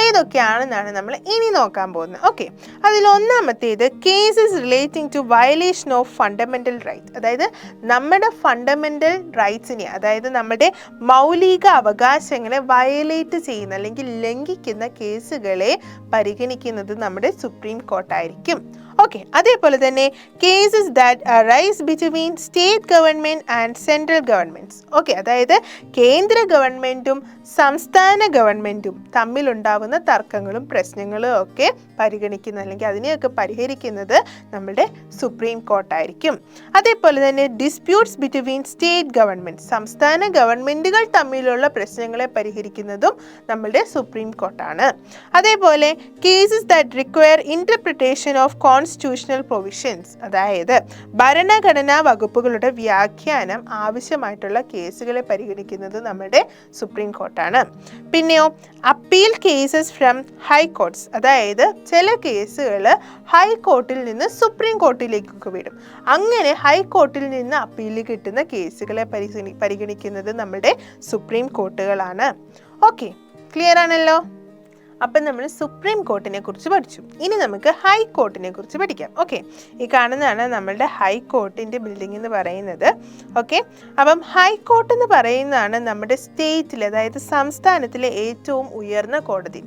ഏതൊക്കെയാണെന്നാണ് നമ്മൾ ഇനി നോക്കാൻ പോകുന്നത്. ഓക്കെ, അതിലൊന്നാമത്തേത് cases relating to violation of fundamental rights, അതായത് നമ്മുടെ ഫണ്ടമെൻ്റൽ റൈറ്റ്സിനെ, അതായത് നമ്മുടെ മൗലിക അവകാശങ്ങളെ വയലേറ്റ് ചെയ്യുന്ന അല്ലെങ്കിൽ ലംഘിക്കുന്ന കേസുകളെ പരിഗണിക്കുന്നത് നമ്മുടെ സുപ്രീം കോർട്ടായിരിക്കും. ഓക്കെ, അതേപോലെ തന്നെ cases that arise between state government and central governments. Okay, അതായത് കേന്ദ്ര ഗവൺമെൻറ്റും സംസ്ഥാന ഗവൺമെൻറ്റും തമ്മിലുണ്ടാവുന്ന തർക്കങ്ങളും പ്രശ്നങ്ങളും ഒക്കെ പരിഗണിക്കുന്ന അല്ലെങ്കിൽ അതിനെയൊക്കെ പരിഹരിക്കുന്നത് നമ്മുടെ സുപ്രീം കോർട്ടായിരിക്കും. അതേപോലെ തന്നെ ഡിസ്പ്യൂട്ട്സ് ബിറ്റ്വീൻ സ്റ്റേറ്റ് ഗവൺമെൻറ്, സംസ്ഥാന ഗവൺമെൻറ്റുകൾ തമ്മിലുള്ള പ്രശ്നങ്ങളെ പരിഹരിക്കുന്നതും നമ്മുടെ സുപ്രീം കോർട്ടാണ്. അതേപോലെ cases that require interpretation of constitutional provisions, അതായത് ഭരണഘടനാ വകുപ്പുകളുടെ വ്യാഖ്യാനം ആവശ്യമായിട്ടുള്ള കേസുകളെ പരിഗണിക്കുന്നത് നമ്മുടെ സുപ്രീം കോർട്ടാണ്. പിന്നെയോ അപ്പീൽ കേസസ് ഫ്രം ഹൈക്കോർട്ട്സ്, അതായത് ചില കേസുകൾ ഹൈക്കോർട്ടിൽ നിന്ന് സുപ്രീം കോർട്ടിലേക്കൊക്കെ വിടും. അങ്ങനെ ഹൈക്കോർട്ടിൽ നിന്ന് അപ്പീൽ കിട്ടുന്ന കേസുകളെ പരിഗണിക്കുന്നത് നമ്മുടെ സുപ്രീം കോർട്ടുകളാണ്. ഓക്കെ, ക്ലിയർ ആണല്ലോ? അപ്പം നമ്മൾ സുപ്രീം കോർട്ടിനെ കുറിച്ച് പഠിച്ചു. ഇനി നമുക്ക് ഹൈക്കോർട്ടിനെ കുറിച്ച് പഠിക്കാം. ഓക്കെ, ഈ കാണുന്നതാണ് നമ്മളുടെ ഹൈക്കോർട്ടിൻ്റെ ബിൽഡിംഗ് എന്ന് പറയുന്നത്. ഓക്കെ, അപ്പം ഹൈക്കോർട്ട് എന്ന് പറയുന്നതാണ് നമ്മുടെ സ്റ്റേറ്റിൽ, അതായത് സംസ്ഥാനത്തിലെ ഏറ്റവും ഉയർന്ന കോടതി.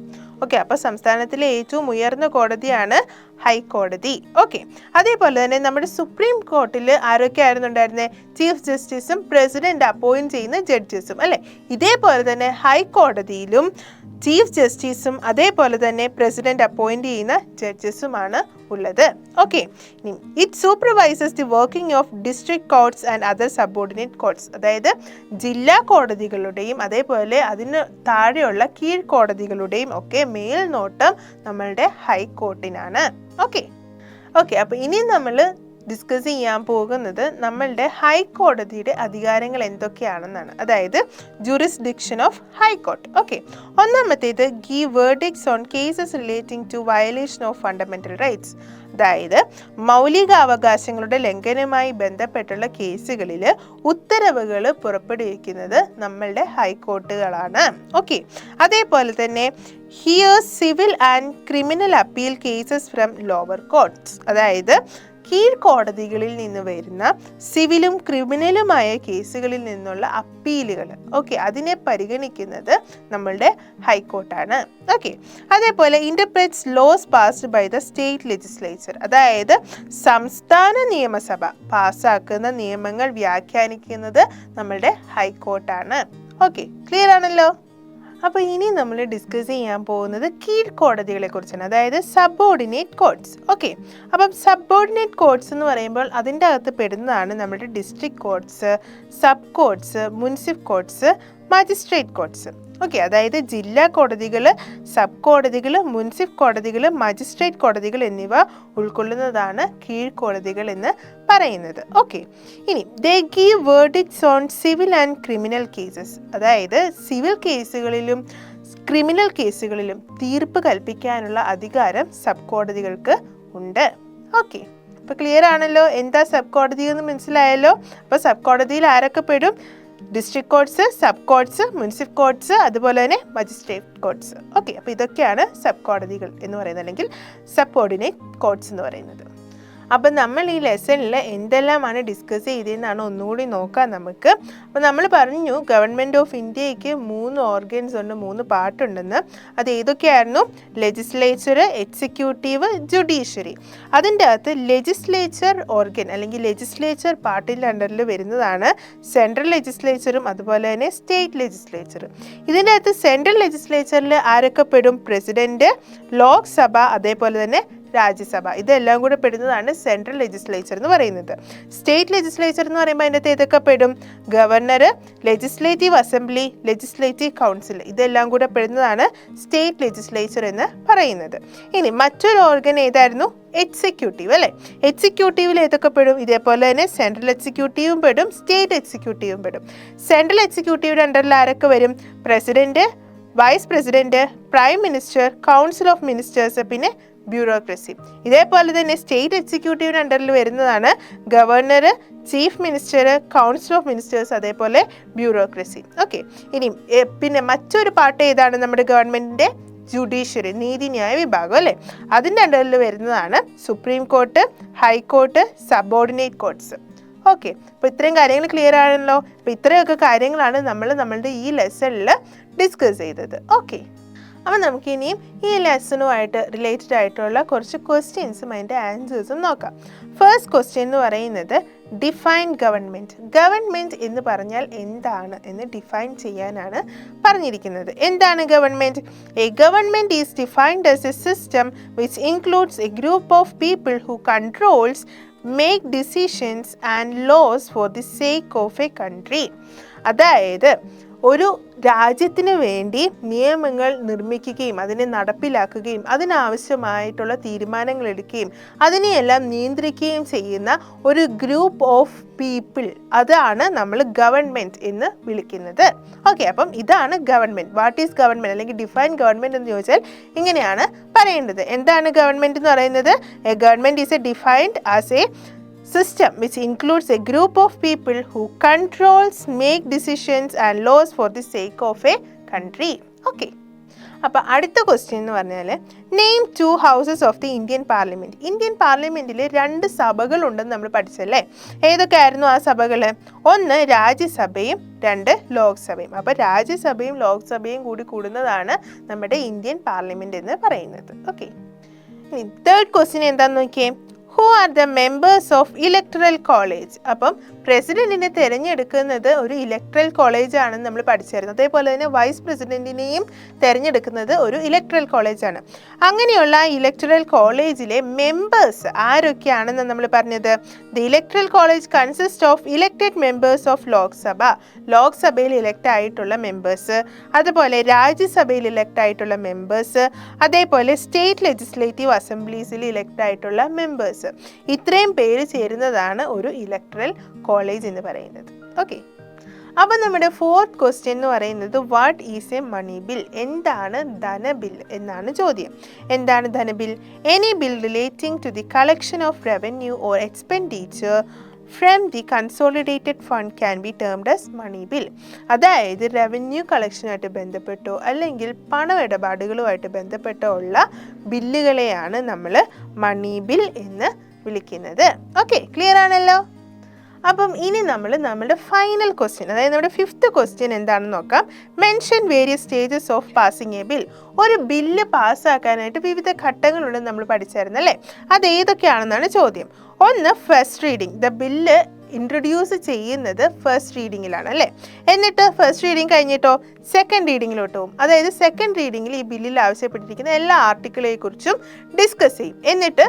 ഓക്കെ, അപ്പോൾ സംസ്ഥാനത്തിലെ ഏറ്റവും ഉയർന്ന കോടതിയാണ് ഹൈക്കോടതി. ഓക്കെ, അതേപോലെ തന്നെ നമ്മുടെ സുപ്രീം കോർട്ടിൽ ആരൊക്കെ ആയിരുന്നു ഉണ്ടായിരുന്നത്? ചീഫ് ജസ്റ്റിസും പ്രസിഡന്റ് അപ്പോയിന്റ് ചെയ്യുന്ന ജഡ്ജസും അല്ലേ? ഇതേപോലെ തന്നെ ഹൈക്കോടതിയിലും ചീഫ് ജസ്റ്റിസും അതേപോലെ തന്നെ പ്രസിഡന്റ് അപ്പോയിന്റ് ചെയ്യുന്ന ജഡ്ജസുമാണ് ഉള്ളത്. Okay, it supervises the working of district courts and other subordinate courts, അതായത് ജില്ലാ കോടതികളുടെയും അതേപോലെ അതിന് താഴെയുള്ള കീഴ്ക്കോടതികളുടെയും ഒക്കെ മേൽനോട്ടം നമ്മളുടെ ഹൈക്കോർട്ടിനാണ്. ഓക്കെ, അപ്പോൾ ഇനി നമ്മൾ ഡിസ്കസ് ചെയ്യാൻ പോകുന്നത് നമ്മളുടെ ഹൈക്കോടതിയുടെ അധികാരങ്ങൾ എന്തൊക്കെയാണെന്നാണ്, അതായത് ജൂറിസ്ഡിക്ഷൻ ഓഫ് ഹൈക്കോർട്ട്. ഓക്കെ, ഒന്നാമത്തേത് give verdicts on cases relating to violation of fundamental rights, അതായത് മൗലികാവകാശങ്ങളുടെ ലംഘനവുമായി ബന്ധപ്പെട്ടുള്ള കേസുകളിൽ ഉത്തരവുകൾ പുറപ്പെടുവിക്കുന്നത് നമ്മളുടെ ഹൈക്കോർട്ടുകളാണ്. ഓക്കെ, അതേപോലെ തന്നെ here's civil and criminal appeal cases from lower കോർട്ട്സ്, അതായത് കീഴ്ക്കോടതികളിൽ നിന്ന് വരുന്ന സിവിലും ക്രിമിനലുമായ കേസുകളിൽ നിന്നുള്ള അപ്പീലുകൾ, ഓക്കെ, അതിനെ പരിഗണിക്കുന്നത് നമ്മളുടെ ഹൈക്കോർട്ടാണ്. ഓക്കെ, അതേപോലെ interprets laws passed by the state legislature, അതായത് സംസ്ഥാന നിയമസഭ പാസ്സാക്കുന്ന നിയമങ്ങൾ വ്യാഖ്യാനിക്കുന്നത് നമ്മളുടെ ഹൈക്കോർട്ടാണ്. ഓക്കെ, ക്ലിയർ ആണല്ലോ? അപ്പോൾ ഇനി നമ്മൾ ഡിസ്കസ് ചെയ്യാൻ പോകുന്നത് കീഴ്ക്കോടതികളെ കുറിച്ചാണ്, അതായത് സബോർഡിനേറ്റ് കോർട്ട്സ്. ഓക്കെ, അപ്പം സബോർഡിനേറ്റ് കോർട്ട്സ് എന്ന് പറയുമ്പോൾ അതിൻ്റെ അകത്ത് പെടുന്നതാണ് നമ്മുടെ district കോർട്ട്സ്, sub കോർട്ട്സ്, municipal കോർട്ട്സ്, magistrate കോർട്ട്സ്. Okay, അതായത് ജില്ലാ കോടതികൾ, സബ് കോടതികൾ, മുനിസിപ്പൽ കോടതികൾ, മജിസ്ട്രേറ്റ് കോടതികൾ എന്നിവ ഉൾക്കൊള്ളുന്നതാണ് കീഴ്ക്കോടതികൾ എന്ന് പറയുന്നത്. ഓക്കെ, ഇനി they give verdicts on civil and criminal cases, അതായത് സിവിൽ കേസുകളിലും ക്രിമിനൽ കേസുകളിലും തീർപ്പ് കൽപ്പിക്കാനുള്ള അധികാരം സബ് കോടതികൾക്ക് ഉണ്ട്. ഓക്കെ, അപ്പോൾ ക്ലിയർ ആണല്ലോ? എന്താ സബ് കോടതി എന്ന് മനസ്സിലായല്ലോ? അപ്പോൾ സബ് കോടതിയിൽ ആരൊക്കെ പെടും? ഡിസ്ട്രിക്ട് കോർട്ട്സ്, സബ് കോർട്ട്സ്, മുനിസിപ്പൽ കോർട്ട്സ്, അതുപോലെ തന്നെ മജിസ്ട്രേറ്റ് കോർട്ട്സ്. ഓക്കെ, അപ്പോൾ ഇതൊക്കെയാണ് സബ് കോടതികൾ എന്ന് പറയുന്നത്, അല്ലെങ്കിൽ സബോർഡിനേറ്റ് കോർട്ട്സ് എന്ന് പറയുന്നത്. അപ്പം നമ്മൾ ഈ ലെസണിൽ എന്തെല്ലാമാണ് ഡിസ്കസ് ചെയ്തതെന്നാണ് ഒന്നുകൂടി നോക്കാം നമുക്ക്. അപ്പോൾ നമ്മൾ പറഞ്ഞു ഗവൺമെൻറ് ഓഫ് ഇന്ത്യക്ക് 3 ഓർഗൻസ് ഉണ്ട്, 3 പാർട്ടുണ്ടെന്ന്. അത് ഏതൊക്കെയായിരുന്നു? Legislature, executive, judiciary. അതിൻ്റെ അകത്ത് ലെജിസ്ലേച്ചർ ഓർഗൻ അല്ലെങ്കിൽ ലെജിസ്ലേച്ചർ പാർട്ടിൻ്റെ അണ്ടറിൽ വരുന്നതാണ് സെൻട്രൽ ലെജിസ്ലേച്ചറും അതുപോലെ തന്നെ സ്റ്റേറ്റ് ലെജിസ്ലേച്ചറും. ഇതിൻ്റെ അകത്ത് സെൻട്രൽ ലെജിസ്ലേച്ചറിൽ ആരൊക്കെ പെടും? പ്രസിഡന്റ്, ലോക്സഭ, അതേപോലെ തന്നെ രാജ്യസഭ. ഇതെല്ലാം കൂടെ പെടുന്നതാണ് സെൻട്രൽ ലെജിസ്ലേച്ചർ എന്ന് പറയുന്നത്. സ്റ്റേറ്റ് ലെജിസ്ലേച്ചർ എന്ന് പറയുമ്പോൾ അതിൻ്റെ അകത്ത് ഏതൊക്കെ പെടും? Governor, legislative assembly, legislative council, ഇതെല്ലാം കൂടെ പെടുന്നതാണ് സ്റ്റേറ്റ് ലെജിസ്ലേച്ചർ എന്ന് പറയുന്നത്. ഇനി മറ്റൊരു ഓർഗൻ ഏതായിരുന്നു? എക്സിക്യൂട്ടീവ് അല്ലേ? എക്സിക്യൂട്ടീവിൽ ഏതൊക്കെ പെടും? ഇതേപോലെ തന്നെ സെൻട്രൽ എക്സിക്യൂട്ടീവും പെടും, സ്റ്റേറ്റ് എക്സിക്യൂട്ടീവും പെടും. സെൻട്രൽ എക്സിക്യൂട്ടീവിൻ്റെ അണ്ടറിൽ ആരൊക്കെ വരും? President, vice president, prime minister, council of ministers, പിന്നെ ബ്യൂറോക്രസി. ഇതേപോലെ തന്നെ സ്റ്റേറ്റ് എക്സിക്യൂട്ടീവിന് അണ്ടറിൽ വരുന്നതാണ് governor, chief minister, council of ministers, അതേപോലെ ബ്യൂറോക്രസി. ഓക്കെ, ഇനി പിന്നെ മറ്റൊരു പാർട്ട് ഏതാണ്? നമ്മുടെ ഗവൺമെൻറ്റിൻ്റെ ജുഡീഷ്യറി, നീതിന്യായ വിഭാഗം അല്ലേ? അതിൻ്റെ അണ്ടറിൽ വരുന്നതാണ് supreme court, high court, subordinate കോർട്ട്സ്. Okay, അപ്പോൾ ഇത്രയും കാര്യങ്ങൾ ക്ലിയർ ആണല്ലോ? അപ്പോൾ ഇത്രയൊക്കെ കാര്യങ്ങളാണ് നമ്മളുടെ ഈ ലെസണിൽ ഡിസ്കസ് ചെയ്തത്. ഓക്കെ, അപ്പോൾ നമുക്കിനിയും ഈ ലെസണുമായിട്ട് റിലേറ്റഡ് ആയിട്ടുള്ള കുറച്ച് ക്വസ്റ്റ്യൻസും അതിൻ്റെ ആൻസേഴ്സും നോക്കാം. ഫസ്റ്റ് ക്വസ്റ്റ്യൻ എന്ന് പറയുന്നത് ഡിഫൈൻ ഗവൺമെൻറ്. ഗവൺമെൻറ് എന്ന് പറഞ്ഞാൽ എന്താണ് എന്ന് ഡിഫൈൻ ചെയ്യാനാണ് പറഞ്ഞിരിക്കുന്നത്. എന്താണ് government? A government is defined as A system which includes A group of people who controls, make decisions and laws for the sake of a country. അതായത് ഒരു രാജ്യത്തിന് വേണ്ടി നിയമങ്ങൾ നിർമ്മിക്കുകയും അതിനെ നടപ്പിലാക്കുകയും അതിനാവശ്യമായിട്ടുള്ള തീരുമാനങ്ങൾ എടുക്കുകയും അതിനെയെല്ലാം നിയന്ത്രിക്കുകയും ചെയ്യുന്ന ഒരു ഗ്രൂപ്പ് ഓഫ് പീപ്പിൾ, അതാണ് നമ്മൾ ഗവൺമെൻറ് എന്ന് വിളിക്കുന്നത്. ഓക്കെ, അപ്പം ഇതാണ് ഗവൺമെൻറ്. വാട്ട് ഈസ് ഗവൺമെൻറ് അല്ലെങ്കിൽ ഡിഫൈൻ ഗവൺമെൻറ് എന്ന് ചോദിച്ചാൽ ഇങ്ങനെയാണ് പറയേണ്ടത്. എന്താണ് ഗവൺമെൻറ് എന്ന് പറയുന്നത്? A government is A defined as A system which includes a group of people who controls, make decisions and laws for the sake of a country. Okay. അപ്പോൾ അടുത്ത ക്വസ്റ്റ്യൻ എന്ന് പറഞ്ഞാൽ name 2 houses of the Indian parliament. Indian പാർലമെൻറ്റിൽ 2 സഭകളുണ്ടെന്ന് നമ്മൾ പഠിച്ചല്ലേ. ഏതൊക്കെയായിരുന്നു ആ സഭകൾ? ഒന്ന് രാജ്യസഭയും 2 ലോക്സഭയും. അപ്പോൾ രാജ്യസഭയും ലോക്സഭയും കൂടി കൂടുന്നതാണ് നമ്മുടെ ഇന്ത്യൻ പാർലമെൻറ്റ് എന്ന് പറയുന്നത്. ഓക്കെ, ഇനി തേർഡ് ക്വസ്റ്റ്യൻ എന്താണെന്ന് നോക്കിയേ. Who are the members of electoral college. അപ്പം പ്രസിഡന്റിനെ തിരഞ്ഞെടുക്കുന്നത് ഒരു ഇലക്ട്രൽ കോളേജ് ആണെന്ന് നമ്മൾ പഠിച്ചായിരുന്നു. അതേപോലെ തന്നെ വൈസ് പ്രസിഡന്റിനെയും തിരഞ്ഞെടുക്കുന്നത് ഒരു ഇലക്ട്രൽ കോളേജാണ്. അങ്ങനെയുള്ള ഇലക്ടറൽ കോളേജിലെ മെമ്പേഴ്സ് ആരൊക്കെയാണെന്ന് നമ്മൾ പറഞ്ഞത്? The electoral college consist of elected members of Lok Sabha, ലോക്സഭയിൽ ഇലക്ട് ആയിട്ടുള്ള മെമ്പേഴ്സ്, അതുപോലെ രാജ്യസഭയിൽ ഇലക്ട് ആയിട്ടുള്ള മെമ്പേഴ്സ്, അതേപോലെ സ്റ്റേറ്റ് ലെജിസ്ലേറ്റീവ് അസംബ്ലീസിൽ ഇലക്ട് ആയിട്ടുള്ള മെമ്പേഴ്സ്. ഇത്രയും പേര് ചേരുന്നതാണ് ഒരു ഇലക്ട്രൽ കോളേജ് എന്ന് പറയുന്നത്. ഓക്കെ, അപ്പോൾ നമ്മുടെ ഫോർത്ത് ക്വസ്റ്റ്യൻ എന്ന് പറയുന്നത് what is a money bill? എന്താണ് ധനബിൽ എന്നാണ് ചോദ്യം. എന്താണ് ധനബിൽ? Any bill relating to the collection of revenue or expenditure from the consolidated fund can be termed as money bill. അതായത് റവന്യൂ കളക്ഷനുമായിട്ട് ബന്ധപ്പെട്ടോ അല്ലെങ്കിൽ പണമിടപാടുകളുമായിട്ട് ബന്ധപ്പെട്ടോ ഉള്ള ബില്ലുകളെയാണ് നമ്മൾ മണി ബിൽ എന്ന് വിളിക്കുന്നത്. ഓക്കെ, ക്ലിയർ ആണല്ലോ? അപ്പം ഇനി നമ്മൾ നമ്മുടെ ഫൈനൽ ക്വസ്റ്റ്യൻ, അതായത് നമ്മുടെ 5th ക്വസ്റ്റ്യൻ എന്താണെന്ന് നോക്കാം. Mention various stages of passing A bill. ഒരു ബില്ല് പാസ്സാക്കാനായിട്ട് വിവിധ ഘട്ടങ്ങളുണ്ടെന്ന് നമ്മൾ പഠിച്ചായിരുന്നു അല്ലേ. അത് ഏതൊക്കെയാണെന്നാണ് ചോദ്യം. ഒന്ന് first reading. The bill introduce ചെയ്യുന്നത് ഫസ്റ്റ് റീഡിങ്ങിലാണ് അല്ലേ. എന്നിട്ട് ഫസ്റ്റ് റീഡിങ് കഴിഞ്ഞിട്ടോ സെക്കൻഡ് റീഡിങ്ങിലോട്ട് പോകും. അതായത് സെക്കൻഡ് റീഡിങ്ങിൽ ഈ ബില്ലിൽ ആവശ്യപ്പെട്ടിരിക്കുന്ന എല്ലാ ആർട്ടിക്കിളെ കുറിച്ചും ഡിസ്കസ് ചെയ്യും. എന്നിട്ട്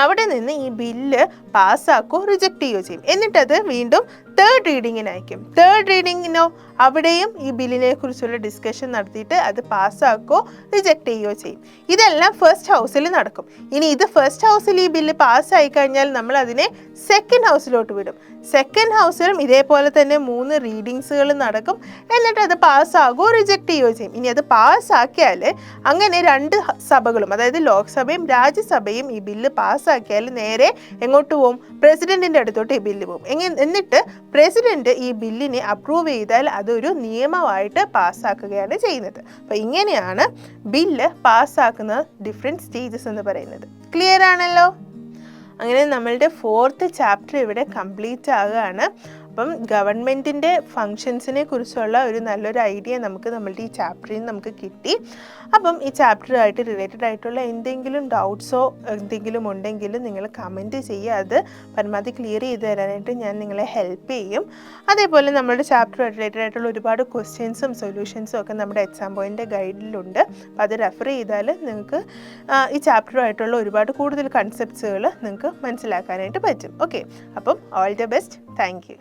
അവിടെ നിന്ന് ഈ ബില്ല് പാസ്സാക്കുകയോ റിജക്റ്റ് ചെയ്യുകയോ ചെയ്യും. എന്നിട്ടത് വീണ്ടും തേർഡ് റീഡിങ്ങിന് അയക്കും. തേർഡ് റീഡിങ്ങിനോ അവിടെയും ഈ ബില്ലിനെ കുറിച്ചുള്ള ഡിസ്കഷൻ നടത്തിയിട്ട് അത് പാസ്സാക്കുകയോ റിജക്റ്റ് ചെയ്യുകയോ ചെയ്യും. ഇതെല്ലാം ഫസ്റ്റ് ഹൗസിൽ നടക്കും. ഇനി ഇത് ഫസ്റ്റ് ഹൗസിൽ ഈ ബില്ല് പാസ്സായി കഴിഞ്ഞാൽ നമ്മൾ അതിനെ സെക്കൻഡ് ഹൗസിലോട്ട് വിടും. സെക്കൻഡ് ഹൗസിലും ഇതേപോലെ തന്നെ 3 റീഡിങ്സുകൾ നടക്കും. എന്നിട്ട് അത് പാസ്സാകുകയോ റിജക്റ്റ് ചെയ്യുകയോ ചെയ്യും. ഇനി അത് പാസ്സാക്കിയാൽ അങ്ങനെ 2 സഭകളും, അതായത് ലോക്സഭയും രാജ്യസഭയും ഈ ബില്ല് പാസ്സാക്കിയാൽ നേരെ എങ്ങോട്ട് പോകും? പ്രസിഡന്റിൻ്റെ അടുത്തോട്ട് ഈ ബില്ല് പോകും. എന്നിട്ട് പ്രസിഡന്റ് ഈ ബില്ലിനെ അപ്രൂവ് ചെയ്താൽ അതൊരു നിയമമായിട്ട് പാസ്സാക്കുകയാണ് ചെയ്യുന്നത്. അപ്പോൾ ഇങ്ങനെയാണ് ബില്ല് പാസ്സാക്കുന്ന ഡിഫറെൻറ്റ് സ്റ്റേജസ് എന്ന് പറയുന്നത്. ക്ലിയർ ആണല്ലോ? അങ്ങനെ നമ്മളുടെ 4th ചാപ്റ്റർ ഇവിടെ കംപ്ലീറ്റ് ആകുകയാണ്. അപ്പം ഗവൺമെൻറ്റിൻ്റെ ഫങ്ഷൻസിനെ കുറിച്ചുള്ള ഒരു നല്ലൊരു ഐഡിയ നമ്മളുടെ ഈ ചാപ്റ്ററിൽ നിന്ന് നമുക്ക് കിട്ടി. അപ്പം ഈ ചാപ്റ്ററുമായിട്ട് റിലേറ്റഡ് ആയിട്ടുള്ള എന്തെങ്കിലും ഡൗട്ട്സോ എന്തെങ്കിലും ഉണ്ടെങ്കിൽ നിങ്ങൾ കമൻറ്റ് ചെയ്യുക. അത് പരമാവധി ക്ലിയർ ചെയ്ത് തരാനായിട്ട് ഞാൻ നിങ്ങളെ ഹെൽപ്പ് ചെയ്യും. അതേപോലെ നമ്മുടെ ചാപ്റ്ററുമായിട്ട് റിലേറ്റഡ് ആയിട്ടുള്ള ഒരുപാട് ക്വസ്റ്റ്യൻസും സൊല്യൂഷൻസും ഒക്കെ നമ്മുടെ എക്സാം പോയിൻ്റ് ഗൈഡിലുണ്ട്. അപ്പോൾ അത് റെഫർ ചെയ്താൽ നിങ്ങൾക്ക് ഈ ചാപ്റ്ററുമായിട്ടുള്ള ഒരുപാട് കൂടുതൽ കൺസെപ്റ്റ്സുകൾ നിങ്ങൾക്ക് മനസ്സിലാക്കാനായിട്ട് പറ്റും. ഓക്കെ, അപ്പം all the best. Thank you.